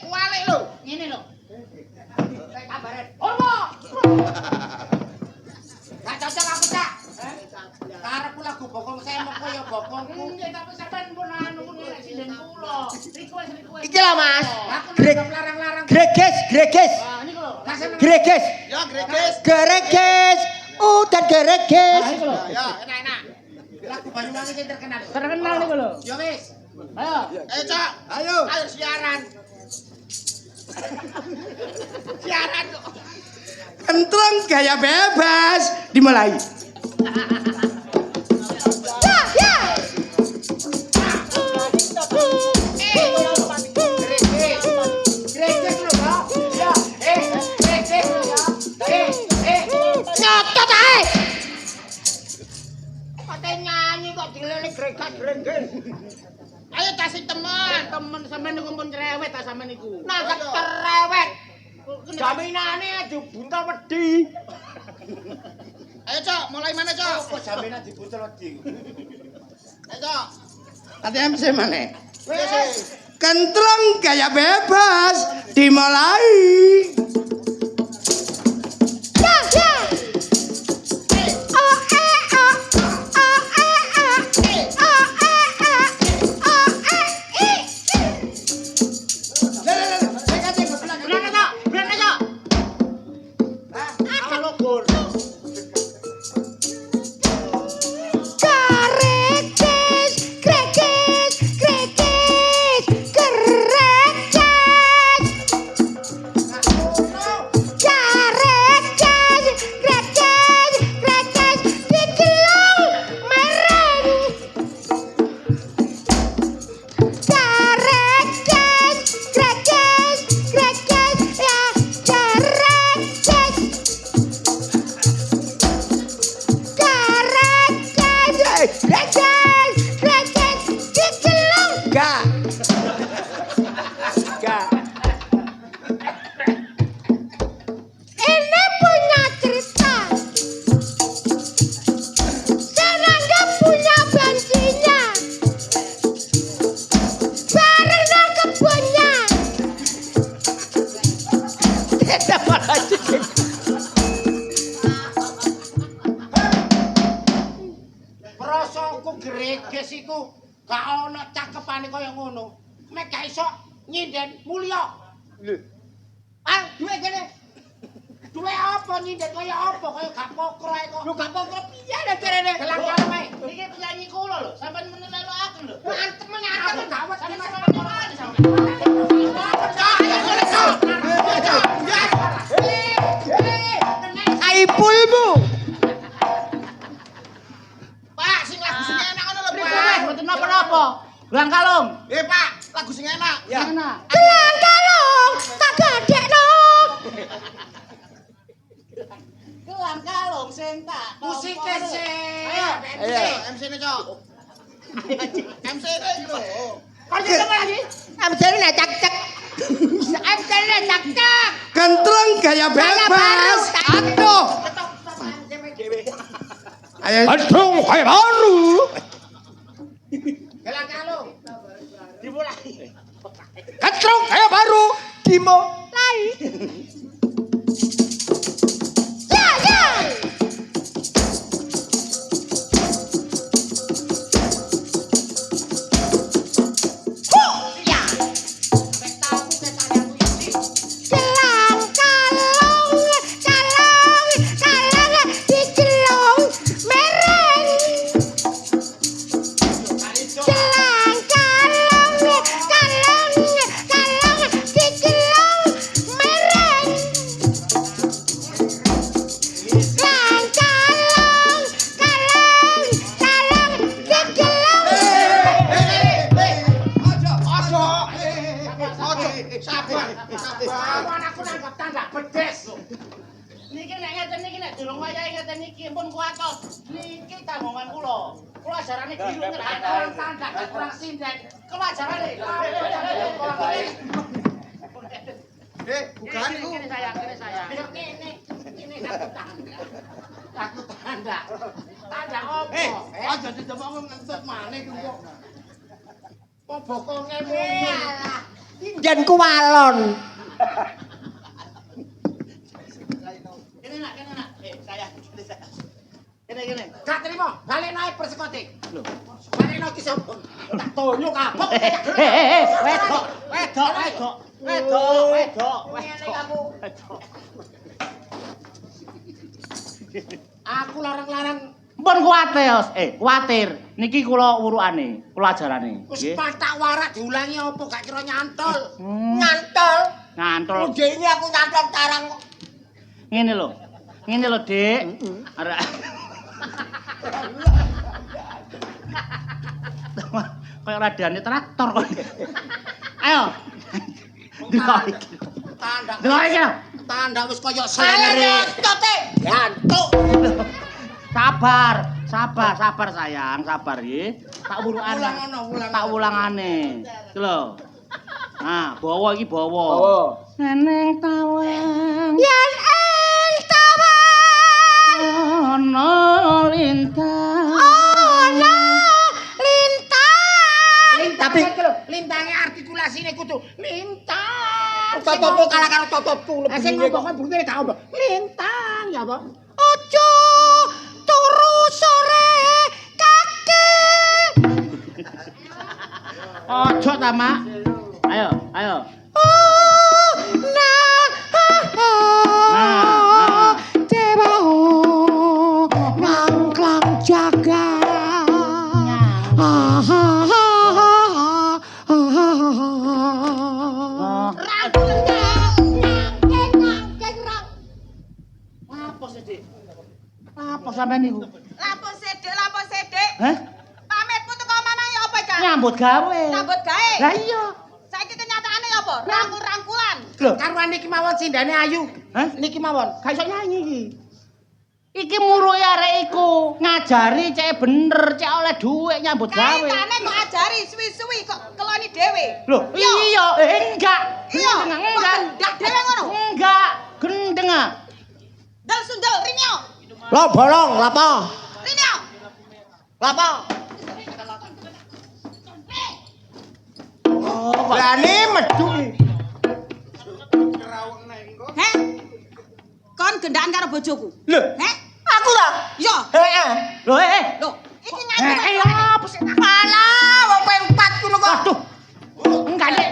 Wale lho. Ngene lho. Kayak kabaran. Ormo. Gak cocok aku, Cak. Karepku lagu bokong semok kaya bokongku. Nggih, tapi sampean pun anu nek sinden kula. Request. Iki lho Mas. Aku Greg. larang-larang. Greges. Nah, niku lho. Lah sampean Greges. ya greges. Greges. Udan greges. Nah, iku lho. Ya, enak-enak. Lagu Banyuwangi sing terkenal. Terkenal niku lho. Ya wis. Ayo. Ayo, Cak. Ayo siaran. Siaran kok. Kentrong gaya bebas dimulai. Nyotot ae. Kate nyanyi kok dilele gregas-grenggen. Ayo kasih teman sampean niku pun cerewet ta sampean niku. Nah, cerewet. Jaminane dibuntel wedi. Ayo, Cok, mulai mana, Cok? Apa jaminan dibuntel wedi? Ayo, Cok. Ati MC maneh. Kentrong gaya bebas dimulai. gak iso nyinden mulya. Lho. Ah, duwe kene. Duwe apa nyinden kaya apa? Kaya gak pokro ae kok. Lho gak pokro piye lho jarene? Gelang kalem ae. Iki penyanyi kula lho, sampean menelokaken lho. Antem gawat Aipulmu. Pak, sing lagu sing enak ngono lho, Pripun Pak. mboten napa-napa. Gelang kalung. Pak, lagu sing enak. Enak. Gelang kalung tak gadekno. Gelang kalung sing tak Musike sih. Ayo. MC-ne, Cok. MC-ne lho. Kon apa lagi? Amjane nek cak-cak. Amjane cak-cak. Kentreng gaya bebas. Aduh. Ayo. Aduh, kayak baru. Gelang kalung. Dimulai. Ketrong kayak baru. Dimulai. Ya, ya. Ya. Gelang kalung, kalung dijelong mereng. Gelang kalung, kalung dijelong mereng. Gelang kalung, kalung dijelong. Sabar. Anakku nanggap tanda pedes. Niki nek ngeten niki nek durung wayahe ngeten niki pun kuatos. Niki tanggungan kula. Kula ajarane biru ngerti tanda kurang sinden. Kula ajarane. Bukan iku. Kene saya. Ini aku tanda. Aku tanda. Tanda opo? Aja ditemok ngentut maneh ku kok. Kok bokonge muni. Jan kuwalon. Kene nak. Saya. Kene. Gak terima, balik naik persikotik. Lho, balik naik ki sapa? Tak tonyo kapok. Wedok. Ngene kamu. Aku larang-larang Pun kuwatir. Niki kula urukane, kula ajarane. wis Nggih. patak warak diulangi apa gak kira nyantol. Nyantol. Ngantol. Udene aku nyantol tarang. Ngene lho, Dik. Arek. Kayak radane traktor kok. Ayo. Delok iki. Tanda. Delok iki. Tanda wis kaya selengere. Gantuk. Sabar sayang, sabar nggih. Tak urukane. Ulang ngono, ulang. Tak ulangane. Iki lho. Nah, bawa iki bawa. Neneng tawang. Yen ing tawang Ono lintang. ana lintang. Tapi lintange artikulasine kudu lintang. Totopo kalah karo totopo Ah sing ngomong kok bunyi gak omong. Lintang ya apa? Aja turu sore kaki. Ojo ta, Mak. Ayo. Oh, nah. Dewa ngangklang jaga. Apa sih, Dik? Apa sampean niku? Lampun sedek. Hah? Pamitmu teko mamang ya apa, Cak? Nyambut gawe. Nyambut gawe. Lah iya. Saiki kenyataane ya apa? Rangkul-rangkulan. Lho, Karuan niki mawon sindane ayu. hah? Niki mawon. Gak iso nyanyi iki. Iki muruhe arek iku, ngajari cek bener, cek oleh dhuwit nyambut gawe. Kaitane kok ajari suwi-suwi kok keloni dhewe. Loh, iya, enggak. Iya, Enggak. Ndak dhewe ngono. Enggak, gendeng ah. Dal sundel rinyo. Lo bolong, lapa? Rinyo. Lapa? Berani medhu. Heh. Kon gendakan karo bojoku. Lho, Heh? aku lah. Yo. Heeh. Loh, Loh, iki nyanyi. apa sih? Alah, wong ping 4 ngono kok. Aduh. Enggak nek.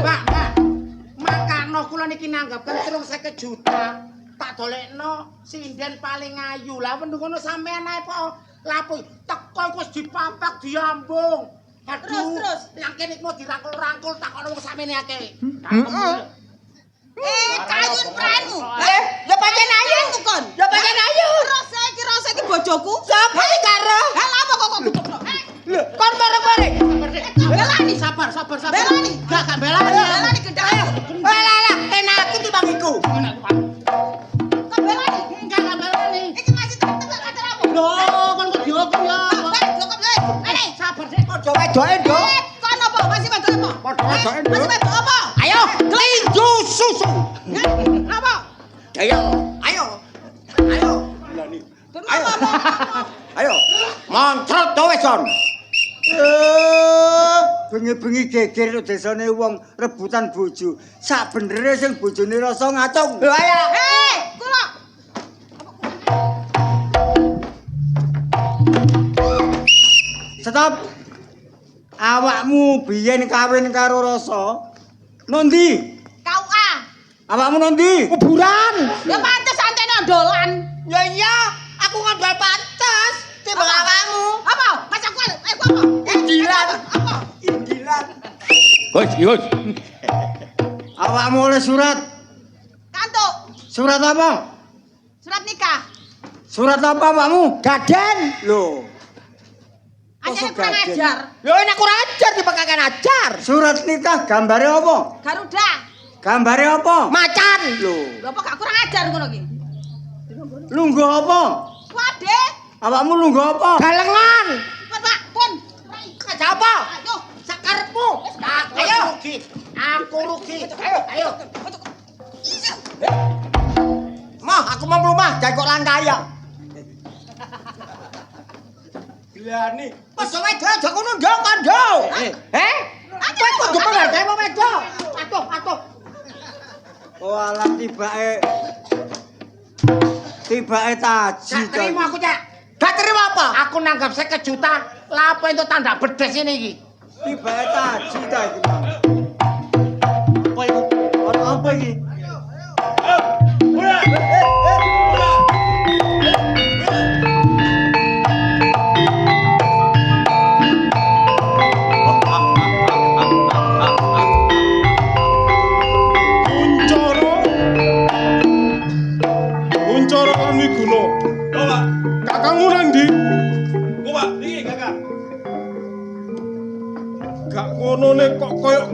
Mbak. Makano kula niki nanggapen 50 juta. Tak dolekno sinden paling ayu. Lah mendung ngono sampean ae kok lapo teko iku wis dipapak diambung. Aduh, Terus. yang kene mau dirangkul-rangkul takono wong sakmene akeh. Kayun pranmu. Ya pancen ayu. Kon. Ya pancen ayu. Rasa iki bojoku. Sapa iki karo? Lah apa kok goblok? Kon bareng-bareng. Belani. Sabar. Belani. Gak belani. Belani gendang. Lah, enak aku timbang iku. Kok belani? Enggak belani. Iki masih tengah kata apa? Loh, kon kok dihukum ya. Cukup le. Ini. Sabar sik. Aja wedoke, Nduk. Kon apa? Masih wedok apa? Padha wedoke, Nduk. Masih wedok apa? Ayo, kelinju susu. Apa? Ayo. Ayo. Moncrot to wis, Son. Bengi-bengi geger desane wong rebutan bojo. Sak benere sing bojone rasa ngacung. Lho ayo. Kula. Stop. Awakmu biyen kawin karo Rasa. Nondi? KUA. Awakmu nondi? Kuburan. Ya pantes antene ondolan. Ya iya, aku ngandel pantes. Timbang awakmu. Apa? Mas aku apa? Indilan. Apa? Indilan. Hus. Awakmu oleh surat. Kantuk. Surat apa? Surat nikah. Surat apa awakmu? Gaden. Loh. Anjane Kosok kurang gaden. ajar. Lho enak kurang ajar dipakaken ajar. Surat nikah gambare apa? Garuda. Gambare apa? Macan. Loh. Lho apa gak kurang ajar ngono ki? Lungguh apa? Wade. Awakmu lungguh apa? Galengan. Pun Pak, pun. Aja apa? Ayo. Sakarepmu. Ayo. Aku rugi. Ayo. Mah, aku mau mlumah, jangan kok langkaya. Glani. Wes wedo aja ngono ndok kandho. Kowe kudu menghargai wong wedo. Atuh. Oh alah tibake taji Gak terima aku, Cak. Gak terima apa? Aku nanggap 50 juta. Lah apa itu tanda bedes ini iki? Tibake taji ta iki.